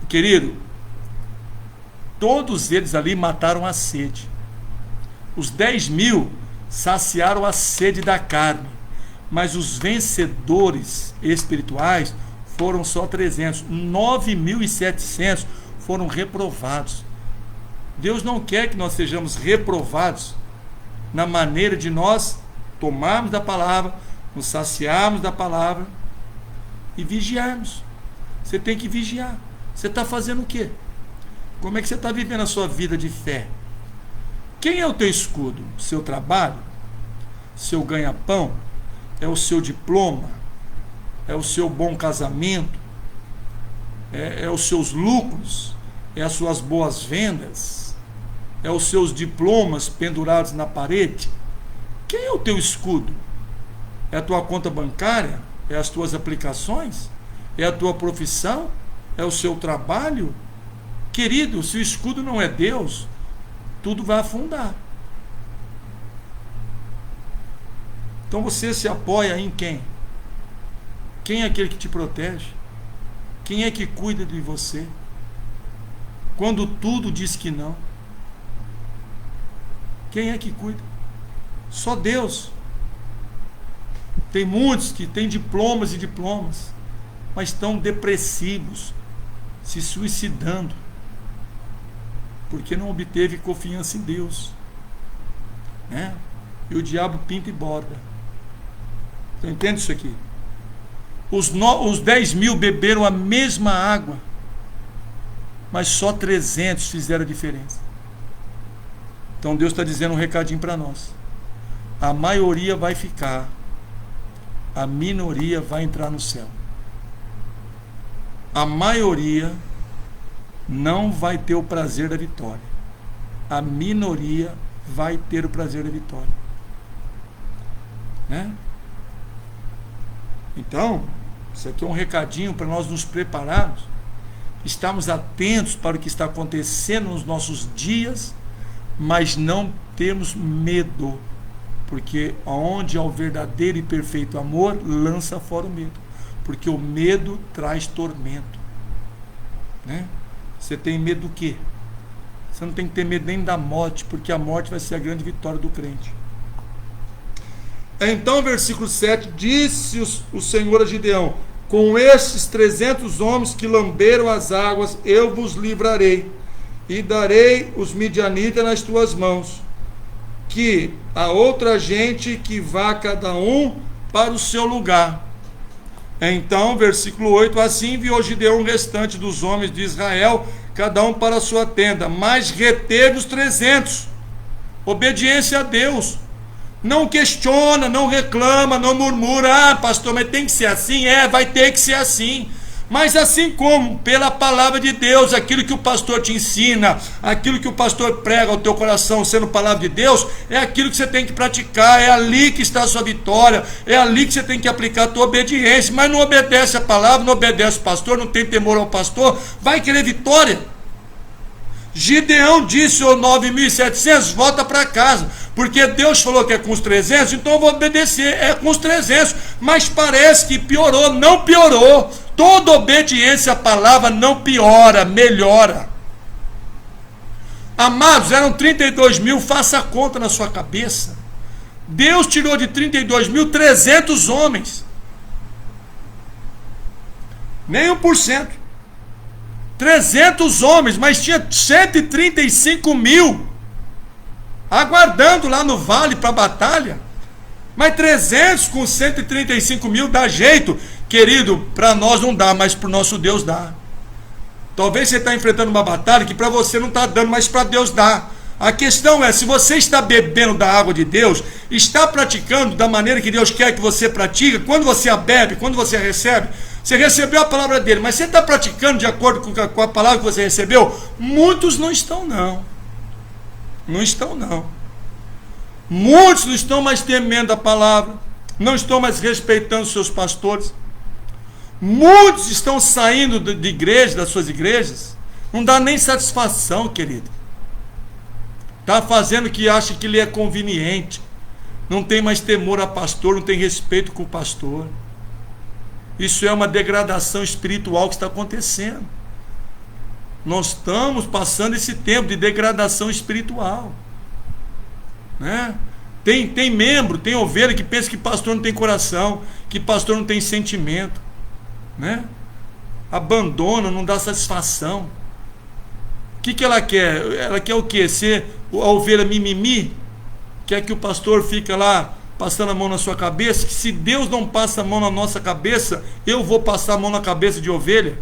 Querido, todos eles ali mataram a sede. Os 10.000 saciaram a sede da carne, mas os vencedores espirituais foram só 300. 9.700 foram reprovados. Deus não quer que nós sejamos reprovados na maneira de nós tomarmos da palavra, nos saciarmos da palavra e vigiarmos. Você tem que vigiar. Você está fazendo o quê? Como é que você está vivendo a sua vida de fé? Quem é o teu escudo? Seu trabalho? Seu ganha-pão? É o seu diploma? É o seu bom casamento? É os seus lucros? É as suas boas vendas? É os seus diplomas pendurados na parede? Quem é o teu escudo? É a tua conta bancária? É as tuas aplicações? É a tua profissão? É o seu trabalho? Querido, se o escudo não é Deus, tudo vai afundar. Então você se apoia em quem? Quem é aquele que te protege? Quem é que cuida de você? Quando tudo diz que não, quem é que cuida? Só Deus. Tem muitos que têm diplomas e diplomas, mas estão depressivos, se suicidando, porque não obteve confiança em Deus, né? E o diabo pinta e borda. Você entende isso aqui? Os 10 mil beberam a mesma água, mas só 300 fizeram a diferença. Então Deus está dizendo um recadinho para nós: a maioria vai ficar, a minoria vai entrar no céu. A maioria não vai ter o prazer da vitória, a minoria vai ter o prazer da vitória, né? Então, isso aqui é um recadinho para nós nos prepararmos, estarmos atentos para o que está acontecendo nos nossos dias, mas não termos medo, porque onde há o verdadeiro e perfeito amor, lança fora o medo, porque o medo traz tormento, né? Você tem medo do quê? Você não tem que ter medo nem da morte, porque a morte vai ser a grande vitória do crente. Então, versículo 7, disse o Senhor a Gideão: com estes 300 homens que lamberam as águas, eu vos livrarei, e darei os midianitas nas tuas mãos, que a outra gente que vá cada um para o seu lugar. Então, versículo 8, assim enviou Gideão o restante dos homens de Israel, cada um para a sua tenda, mas reteve os 300. Obediência a Deus. Não questiona, não reclama, não murmura: ah, pastor, mas tem que ser assim? Vai ter que ser assim. Mas assim como pela palavra de Deus, aquilo que o pastor te ensina, aquilo que o pastor prega ao teu coração sendo palavra de Deus, é aquilo que você tem que praticar, é ali que está a sua vitória, é ali que você tem que aplicar a tua obediência. Mas não obedece a palavra, não obedece o pastor, não tem temor ao pastor, vai querer vitória? Gideão disse: ô 9.700, volta para casa, porque Deus falou que é com os 300, então eu vou obedecer, é com os 300. Mas parece que piorou. Não piorou. Toda obediência à palavra não piora, melhora. Amados, eram 32 mil, faça a conta na sua cabeça. Deus tirou de 32 mil 300 homens, nem 1%. 300 homens, mas tinha 135 mil aguardando lá no vale para a batalha. Mas 300 com 135 mil dá jeito, querido. Para nós não dá, mas para o nosso Deus dá. Talvez você está enfrentando uma batalha que para você não está dando, mas para Deus dá. A questão é, se você está bebendo da água de Deus, está praticando da maneira que Deus quer que você pratique, quando você a bebe, quando você a recebe, você recebeu a palavra dele, mas você está praticando de acordo com a palavra que você recebeu? Muitos não estão, não. Não estão, não. Muitos não estão mais temendo a palavra, não estão mais respeitando seus pastores. Muitos estão saindo de igreja, das suas igrejas, não dá nem satisfação, querido. Está fazendo o que acha que lhe é conveniente. Não tem mais temor a pastor, não tem respeito com o pastor. Isso é uma degradação espiritual que está acontecendo. Nós estamos passando esse tempo de degradação espiritual, né? Tem membro, tem ovelha que pensa que pastor não tem coração, que pastor não tem sentimento, né? Abandona, não dá satisfação. O que ela quer? Ela quer o quê? Ser a ovelha mimimi? Quer que o pastor fique lá passando a mão na sua cabeça? Que se Deus não passa a mão na nossa cabeça, eu vou passar a mão na cabeça de ovelha?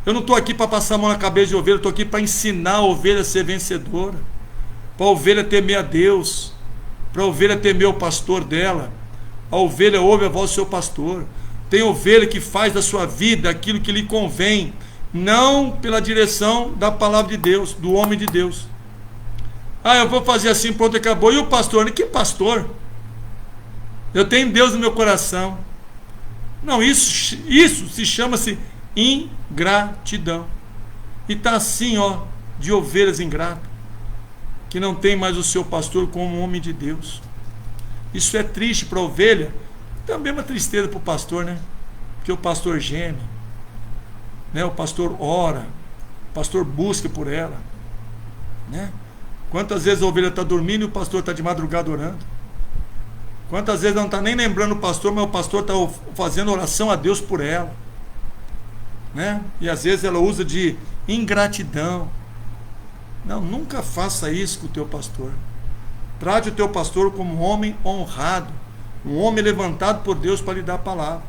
Eu não estou aqui para passar a mão na cabeça de ovelha, eu estou aqui para ensinar a ovelha a ser vencedora, para a ovelha temer a Deus, para a ovelha temer o pastor dela. A ovelha ouve a voz do seu pastor. Tem ovelha que faz da sua vida aquilo que lhe convém, não pela direção da palavra de Deus, do homem de Deus. eu vou fazer assim, pronto, acabou. E o pastor? Que pastor? Eu tenho Deus no meu coração. Não, isso se chama-se ingratidão. E está assim, ó, de ovelhas ingratas, que não tem mais o seu pastor como um homem de Deus. Isso é triste para a ovelha, também uma tristeza para o pastor, né? Porque o pastor geme, né? O pastor ora, o pastor busca por ela, né? Quantas vezes a ovelha está dormindo e o pastor está de madrugada orando? Quantas vezes não está nem lembrando o pastor, mas o pastor está fazendo oração a Deus por ela, né? E às vezes ela usa de ingratidão. Não, nunca faça isso com o teu pastor. Trate o teu pastor como um homem honrado, um homem levantado por Deus para lhe dar a palavra,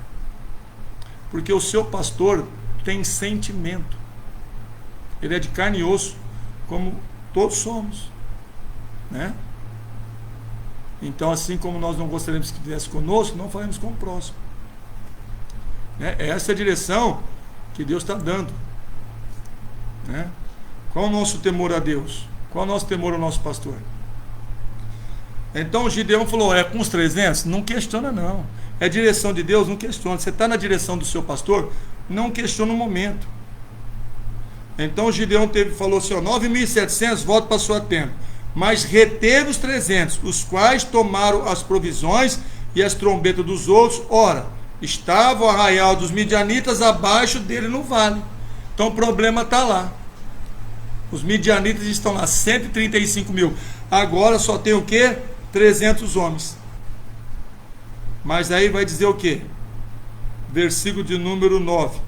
porque o seu pastor tem sentimento, ele é de carne e osso, como todos somos, né? Então, assim como nós não gostaríamos que viesse conosco, não faremos com o próximo, né? Essa é a direção que Deus está dando, né? Qual o nosso temor a Deus? Qual o nosso temor ao nosso pastor? Então o Gideão falou, com os 300? Não questiona não, é direção de Deus, não questiona. Você está na direção do seu pastor, não questiona o momento. Então o Gideão falou assim, 9.700, volta para a sua tenda, mas reteve os 300, os quais tomaram as provisões e as trombetas dos outros. Ora, estava o arraial dos midianitas abaixo dele no vale. Então o problema está lá. Os midianitas estão lá, 135 mil. Agora só tem o quê? 300 homens. Mas aí vai dizer o quê? Versículo de número 9.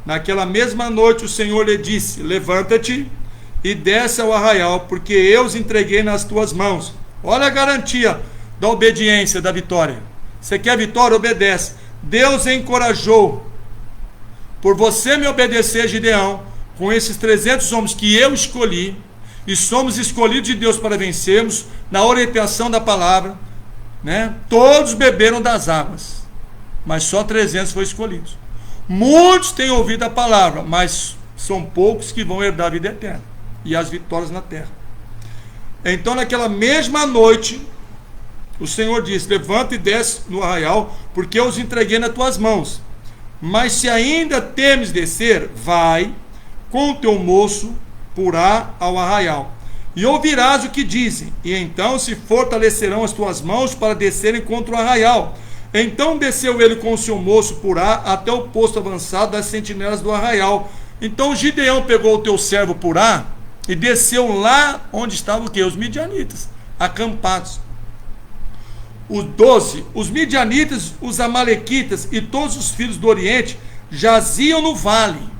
Naquela mesma noite o Senhor lhe disse, levanta-te e desce ao arraial, porque eu os entreguei nas tuas mãos. Olha a garantia da obediência, da vitória. Você quer vitória? Obedece. Deus encorajou. Por você me obedecer, Gideão, com esses 300 homens que eu escolhi, e somos escolhidos de Deus para vencermos, na orientação da palavra, né? Todos beberam das águas, mas só 300 foram escolhidos. Muitos têm ouvido a palavra, mas são poucos que vão herdar a vida eterna e as vitórias na terra. Então naquela mesma noite o Senhor disse, levanta e desce no arraial, porque eu os entreguei nas tuas mãos. Mas se ainda temes descer, vai com o teu moço Purá ao arraial, e ouvirás o que dizem, e então se fortalecerão as tuas mãos para descerem contra o arraial. Então desceu ele com o seu moço Purá até o posto avançado das sentinelas do arraial. Então Gideão pegou o teu servo Purá e desceu lá onde estavam o quê? Os midianitas, acampados. Os 12, os midianitas, os amalequitas e todos os filhos do Oriente jaziam no vale,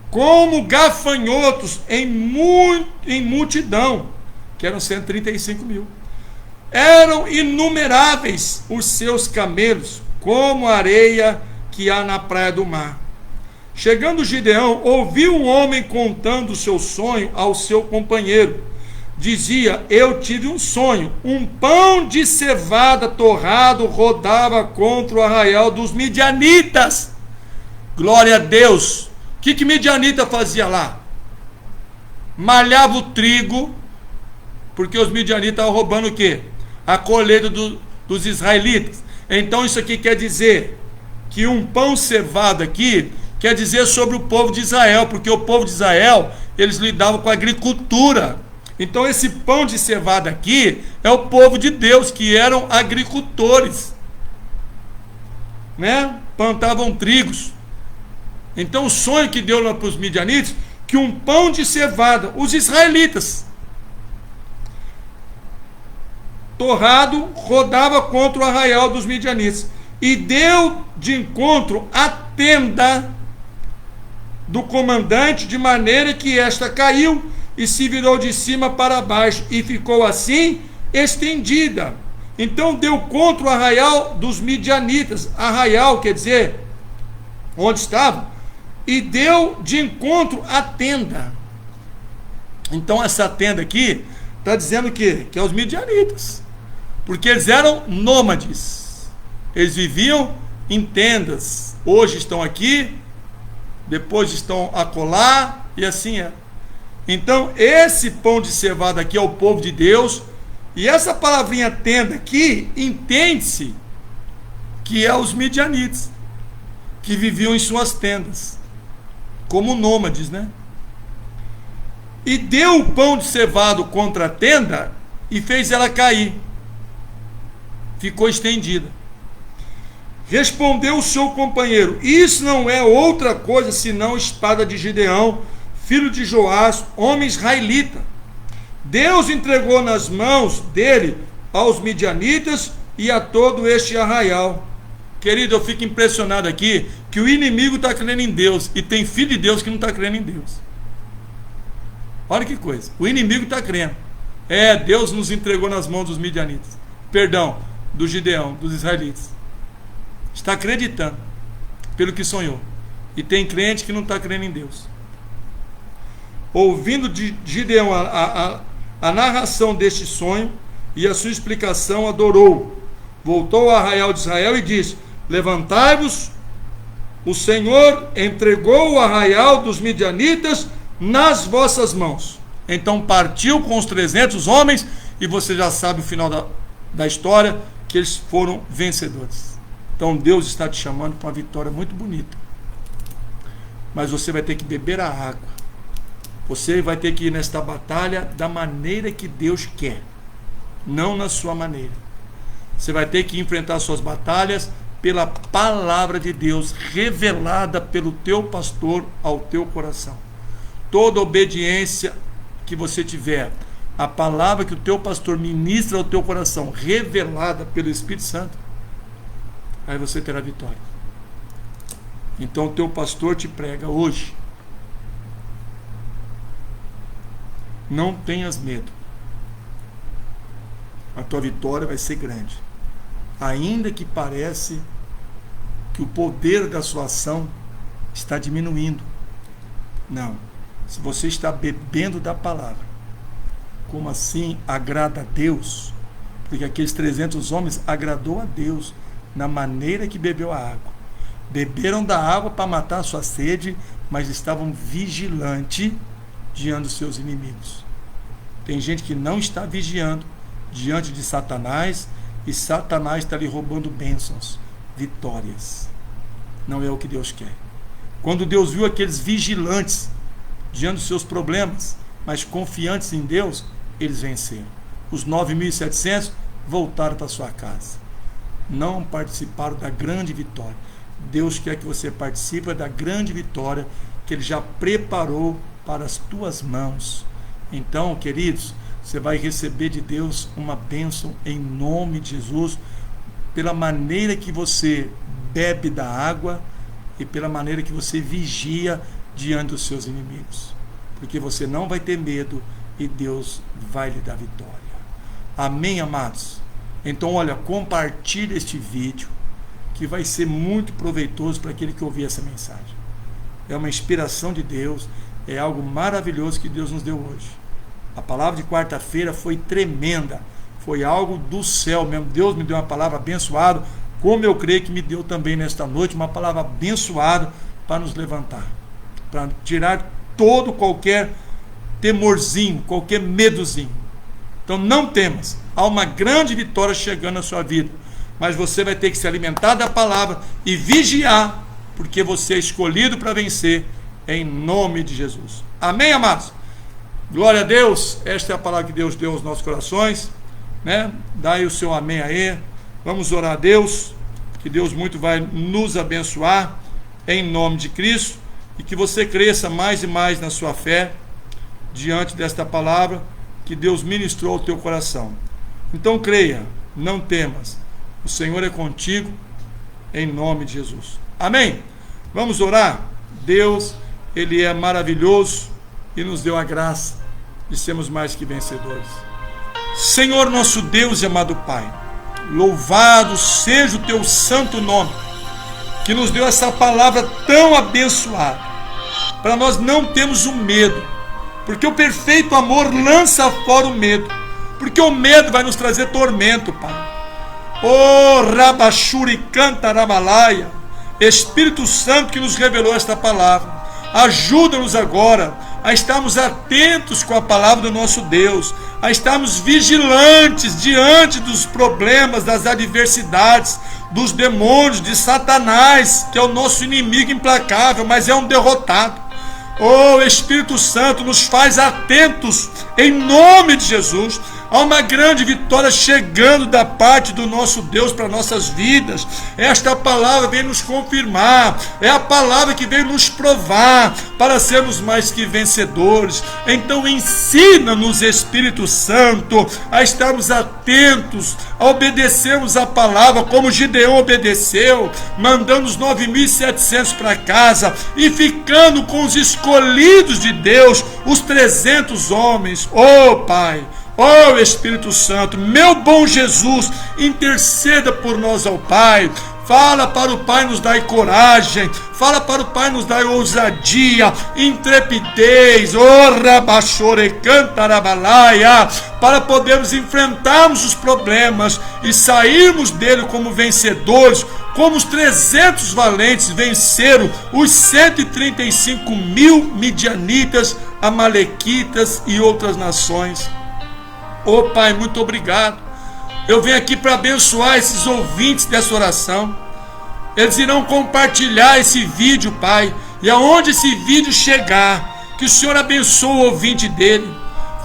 como gafanhotos em multidão, que eram 135 mil. Eram inumeráveis os seus camelos, como a areia que há na praia do mar. Chegando Gideão, ouviu um homem contando o seu sonho ao seu companheiro. Dizia, eu tive um sonho, um pão de cevada torrado rodava contra o arraial dos midianitas. Glória a Deus! O que midianita fazia lá? Malhava o trigo, porque os midianitas estavam roubando o quê? A colheita dos israelitas. Então isso aqui quer dizer que um pão cevado aqui quer dizer sobre o povo de Israel, porque o povo de Israel, eles lidavam com a agricultura. Então esse pão de cevada aqui é o povo de Deus, que eram agricultores, né? Plantavam trigos. Então o sonho que deu lá para os midianitas, que um pão de cevada, os israelitas, torrado, rodava contra o arraial dos midianitas, e deu de encontro à tenda do comandante, de maneira que esta caiu e se virou de cima para baixo, e ficou assim estendida. Então deu contra o arraial dos midianitas, arraial quer dizer onde estava, e deu de encontro à tenda. Então essa tenda aqui está dizendo o quê? Que é os midianitas, porque eles eram nômades, eles viviam em tendas, hoje estão aqui, depois estão acolá, e assim é. Então, esse pão de cevada aqui é o povo de Deus, e essa palavrinha tenda aqui, entende-se que é os midianitas, que viviam em suas tendas, como nômades, né? E deu o pão de cevado contra a tenda, e fez ela cair, ficou estendida. Respondeu o seu companheiro: isso não é outra coisa senão espada de Gideão, filho de Joás, homem israelita. Deus entregou nas mãos dele aos midianitas e a todo este arraial. Querido, eu fico impressionado aqui que o inimigo está crendo em Deus, e tem filho de Deus que não está crendo em Deus. Olha que coisa, o inimigo está crendo. Deus nos entregou nas mãos dos midianitas, perdão, do Gideão, dos israelitas. Está acreditando pelo que sonhou. E tem crente que não está crendo em Deus. Ouvindo de Gideão a narração deste sonho e a sua explicação, adorou. Voltou ao arraial de Israel e disse: levantai-vos, o Senhor entregou o arraial dos midianitas nas vossas mãos. Então partiu com os 300 homens, e você já sabe o final da história, que eles foram vencedores. Então Deus está te chamando para uma vitória muito bonita, mas você vai ter que beber a água. Você vai ter que ir nesta batalha da maneira que Deus quer, não na sua maneira. Você vai ter que enfrentar suas batalhas pela palavra de Deus, revelada pelo teu pastor ao teu coração. Toda obediência que você tiver, a palavra que o teu pastor ministra ao teu coração, revelada pelo Espírito Santo, aí você terá vitória. Então o teu pastor te prega hoje: não tenhas medo, a tua vitória vai ser grande, ainda que pareça que o poder da sua ação está diminuindo. Não, se você está bebendo da palavra, como assim agrada a Deus? Porque aqueles 300 homens agradou a Deus na maneira que bebeu a água. Beberam da água para matar a sua sede, mas estavam vigilantes diante dos seus inimigos. Tem gente que não está vigiando diante de Satanás, e Satanás está lhe roubando bênçãos, vitórias. Não é o que Deus quer. Quando Deus viu aqueles vigilantes diante dos seus problemas, mas confiantes em Deus, eles venceram. Os 9.700 voltaram para sua casa, não participaram da grande vitória. Deus quer que você participe da grande vitória que Ele já preparou para as tuas mãos. Então, queridos, você vai receber de Deus uma bênção em nome de Jesus, pela maneira que você bebe da água e pela maneira que você vigia diante dos seus inimigos, porque você não vai ter medo e Deus vai lhe dar vitória. Amém, amados? Então, olha, compartilhe este vídeo, que vai ser muito proveitoso para aquele que ouvir essa mensagem. É uma inspiração de Deus, é algo maravilhoso que Deus nos deu hoje. A palavra de quarta-feira foi tremenda, foi algo do céu mesmo. Deus me deu uma palavra abençoada, como eu creio que me deu também nesta noite, uma palavra abençoada para nos levantar, para tirar qualquer temorzinho, qualquer medozinho. Então não temas, há uma grande vitória chegando na sua vida, mas você vai ter que se alimentar da palavra e vigiar, porque você é escolhido para vencer, em nome de Jesus. Amém, amados? Glória a Deus. Esta é a palavra que Deus deu aos nossos corações, né? Dá aí o seu amém aí. Vamos orar a Deus, que Deus muito vai nos abençoar, em nome de Cristo, e que você cresça mais e mais na sua fé, diante desta palavra que Deus ministrou ao teu coração. Então creia, não temas, o Senhor é contigo, em nome de Jesus. Amém? Vamos orar? Deus, Ele é maravilhoso e nos deu a graça de sermos mais que vencedores. Senhor nosso Deus e amado Pai, louvado seja o teu santo nome, que nos deu essa palavra tão abençoada, para nós não termos o medo, porque o perfeito amor lança fora o medo, porque o medo vai nos trazer tormento, Pai. Oh, Rabachuri Cantarabalaia, Espírito Santo que nos revelou esta palavra, ajuda-nos agora a estarmos atentos com a palavra do nosso Deus, a estarmos vigilantes diante dos problemas, das adversidades, dos demônios, de Satanás, que é o nosso inimigo implacável, mas é um derrotado. Oh, Espírito Santo, nos faz atentos, em nome de Jesus. Há uma grande vitória chegando da parte do nosso Deus para nossas vidas. Esta palavra vem nos confirmar, é a palavra que vem nos provar para sermos mais que vencedores. Então ensina-nos, Espírito Santo, a estarmos atentos, a obedecermos a palavra como Gideão obedeceu, mandando os 9.700 para casa e ficando com os escolhidos de Deus, os 300 homens. Oh, Pai, oh, Espírito Santo, meu bom Jesus, interceda por nós ao Pai. Fala para o Pai nos dar coragem, fala para o Pai nos dar ousadia, intrepidez, para podermos enfrentarmos os problemas e sairmos dele como vencedores, como os 300 valentes venceram os 135.000 midianitas, amalequitas e outras nações. Oh, Pai, muito obrigado. Eu venho aqui para abençoar esses ouvintes dessa oração. Eles irão compartilhar esse vídeo, Pai, e aonde esse vídeo chegar, que o Senhor abençoe o ouvinte dele.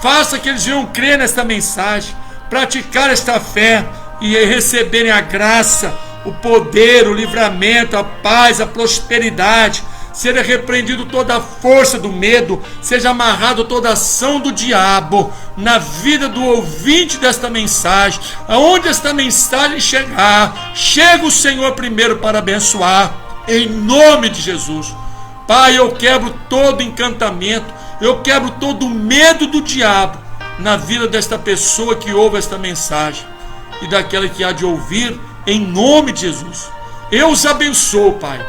Faça que eles venham crer nesta mensagem, praticar esta fé e receberem a graça, o poder, o livramento, a paz, a prosperidade. Seja repreendido toda a força do medo, seja amarrado toda a ação do diabo na vida do ouvinte desta mensagem. Aonde esta mensagem chegar, chega o Senhor primeiro para abençoar, em nome de Jesus. Pai, eu quebro todo encantamento, eu quebro todo o medo do diabo na vida desta pessoa que ouve esta mensagem e daquela que há de ouvir, em nome de Jesus. Eu os abençoo, Pai.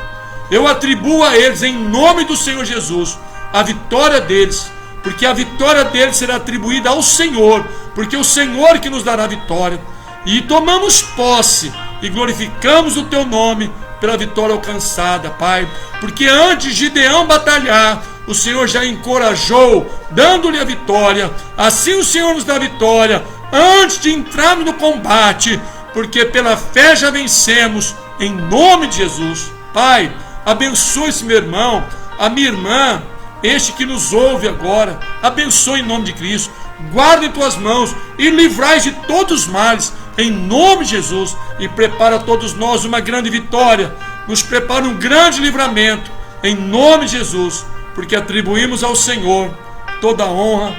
Eu atribuo a eles, em nome do Senhor Jesus, a vitória deles, porque a vitória deles será atribuída ao Senhor, porque é o Senhor que nos dará a vitória. E tomamos posse e glorificamos o Teu nome pela vitória alcançada, Pai, porque antes de Gideão batalhar, o Senhor já encorajou, dando-lhe a vitória. Assim o Senhor nos dá a vitória antes de entrarmos no combate, porque pela fé já vencemos, em nome de Jesus. Pai, abençoe esse meu irmão, a minha irmã, este que nos ouve agora. Abençoe em nome de Cristo. Guarda em tuas mãos e livrai de todos os males, em nome de Jesus. E prepara a todos nós uma grande vitória. Nos prepara um grande livramento, em nome de Jesus. Porque atribuímos ao Senhor toda a honra,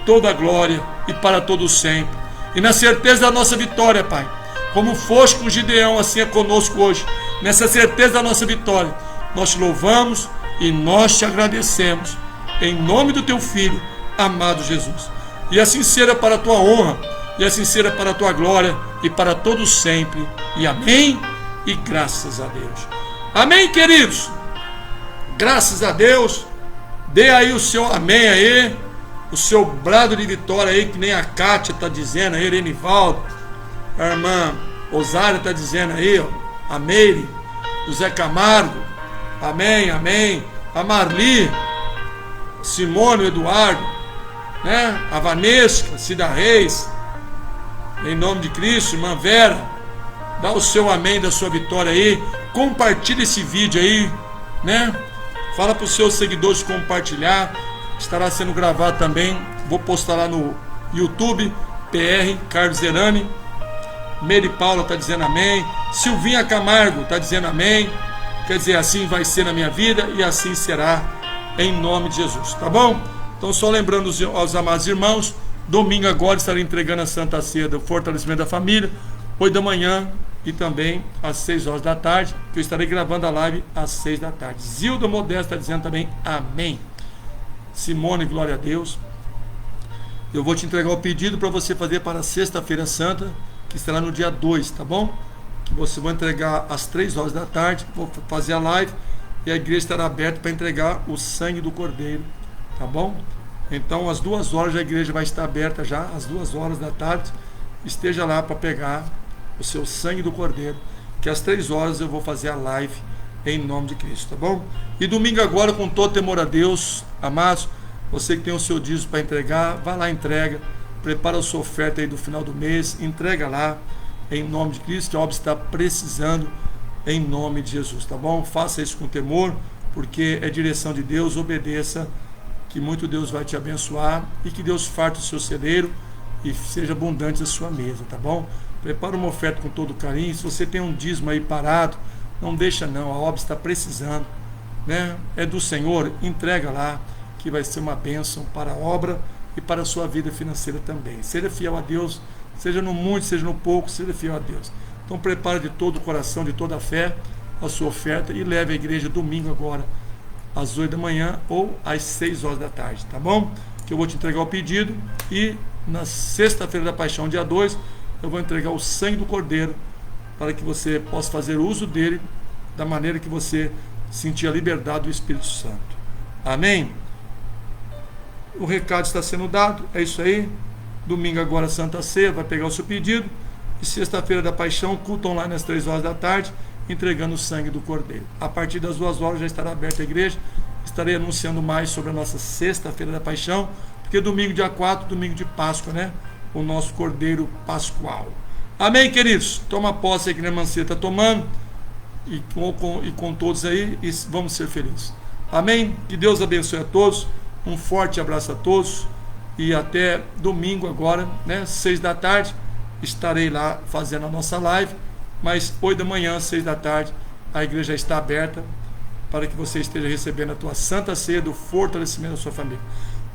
toda a glória e para todo sempre. E na certeza da nossa vitória, Pai, como foste com Gideão, assim é conosco hoje. Nessa certeza da nossa vitória, nós te louvamos e nós te agradecemos, em nome do Teu Filho, amado Jesus. E assim seja para a Tua honra, e assim seja para a Tua glória, e para todos sempre. E amém, e graças a Deus. Amém, queridos? Graças a Deus. Dê aí o seu amém aí, o seu brado de vitória aí, que nem a Kátia está dizendo aí, Renivaldo, a irmã Osária está dizendo aí, ó, a Meire, o Zé Camargo. Amém, amém. A Marli, Simone, o Eduardo, né? A Vanesca, Cida Reis, em nome de Cristo, irmã Vera, dá o seu amém da sua vitória aí. Compartilha esse vídeo aí, né? Fala para os seus seguidores compartilhar. Estará sendo gravado também. Vou postar lá no YouTube. PR Carlos Zerani. Meire Paula está dizendo amém. Silvinha Camargo está dizendo amém. Quer dizer, assim vai ser na minha vida e assim será, em nome de Jesus, tá bom? Então, só lembrando aos amados irmãos, domingo agora estarei entregando a Santa Ceia do Fortalecimento da Família, 8 da manhã e também às 6 horas da tarde, que eu estarei gravando a live às 6 da tarde. Zilda Modesto está dizendo também amém. Simone, glória a Deus. Eu vou te entregar o pedido para você fazer para a Sexta-feira Santa, que estará no dia 2, tá bom? Que você vai entregar às 3 horas da tarde, vou fazer a live e a igreja estará aberta para entregar o sangue do Cordeiro, tá bom? Então às 2 horas a igreja vai estar aberta já, às 2 horas da tarde, esteja lá para pegar o seu sangue do Cordeiro, que às 3 horas eu vou fazer a live em nome de Cristo, tá bom? E domingo agora, com todo temor a Deus, amados, Você que tem o seu dízimo para entregar, vai lá, entrega. Prepara a sua oferta aí do final do mês, entrega lá, em nome de Cristo, que a obra está precisando, em nome de Jesus, tá bom? Faça isso com temor, porque é direção de Deus, obedeça, que muito Deus vai te abençoar, e que Deus farte o seu celeiro, e seja abundante a sua mesa, tá bom? Prepara uma oferta com todo carinho. Se você tem um dízimo aí parado, não deixa não, a obra está precisando, né? É do Senhor, entrega lá, que vai ser uma bênção para a obra e para a sua vida financeira também. Seja fiel a Deus, seja no muito, seja no pouco, seja fiel a Deus. Então prepare de todo o coração, de toda a fé, a sua oferta e leve à igreja domingo agora, às 8 da manhã ou às 6 horas da tarde, tá bom? Que eu vou te entregar o pedido, e na sexta-feira da paixão, dia 2, eu vou entregar o sangue do Cordeiro, para que você possa fazer uso dele da maneira que você sentir a liberdade do Espírito Santo. Amém? O recado está sendo dado, é isso aí. Domingo agora Santa Ceia, vai pegar o seu pedido, e sexta-feira da paixão, culto online às 3 horas da tarde, entregando o sangue do Cordeiro. A partir das 2 horas já estará aberta a igreja, estarei anunciando mais sobre a nossa sexta-feira da paixão, porque domingo dia 4, domingo de Páscoa, né? O nosso Cordeiro Pascual. Amém, queridos? Toma posse aí que a irmã Mancia está tomando, e com todos aí, e vamos ser felizes. Amém? Que Deus abençoe a todos, um forte abraço a todos, e até domingo agora, né? 6 da tarde, estarei lá fazendo a nossa live, mas 8 da manhã, 6 da tarde, a igreja está aberta para que você esteja recebendo a tua santa ceia do fortalecimento da sua família.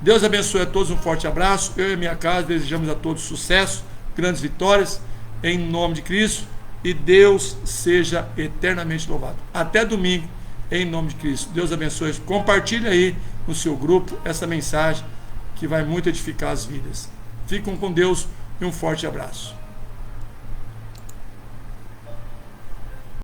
Deus abençoe a todos, um forte abraço. Eu e a minha casa desejamos a todos sucesso, grandes vitórias, em nome de Cristo, e Deus seja eternamente louvado. Até domingo, em nome de Cristo. Deus abençoe. Compartilhe aí no seu grupo essa mensagem que vai muito edificar as vidas. Fiquem com Deus e um forte abraço.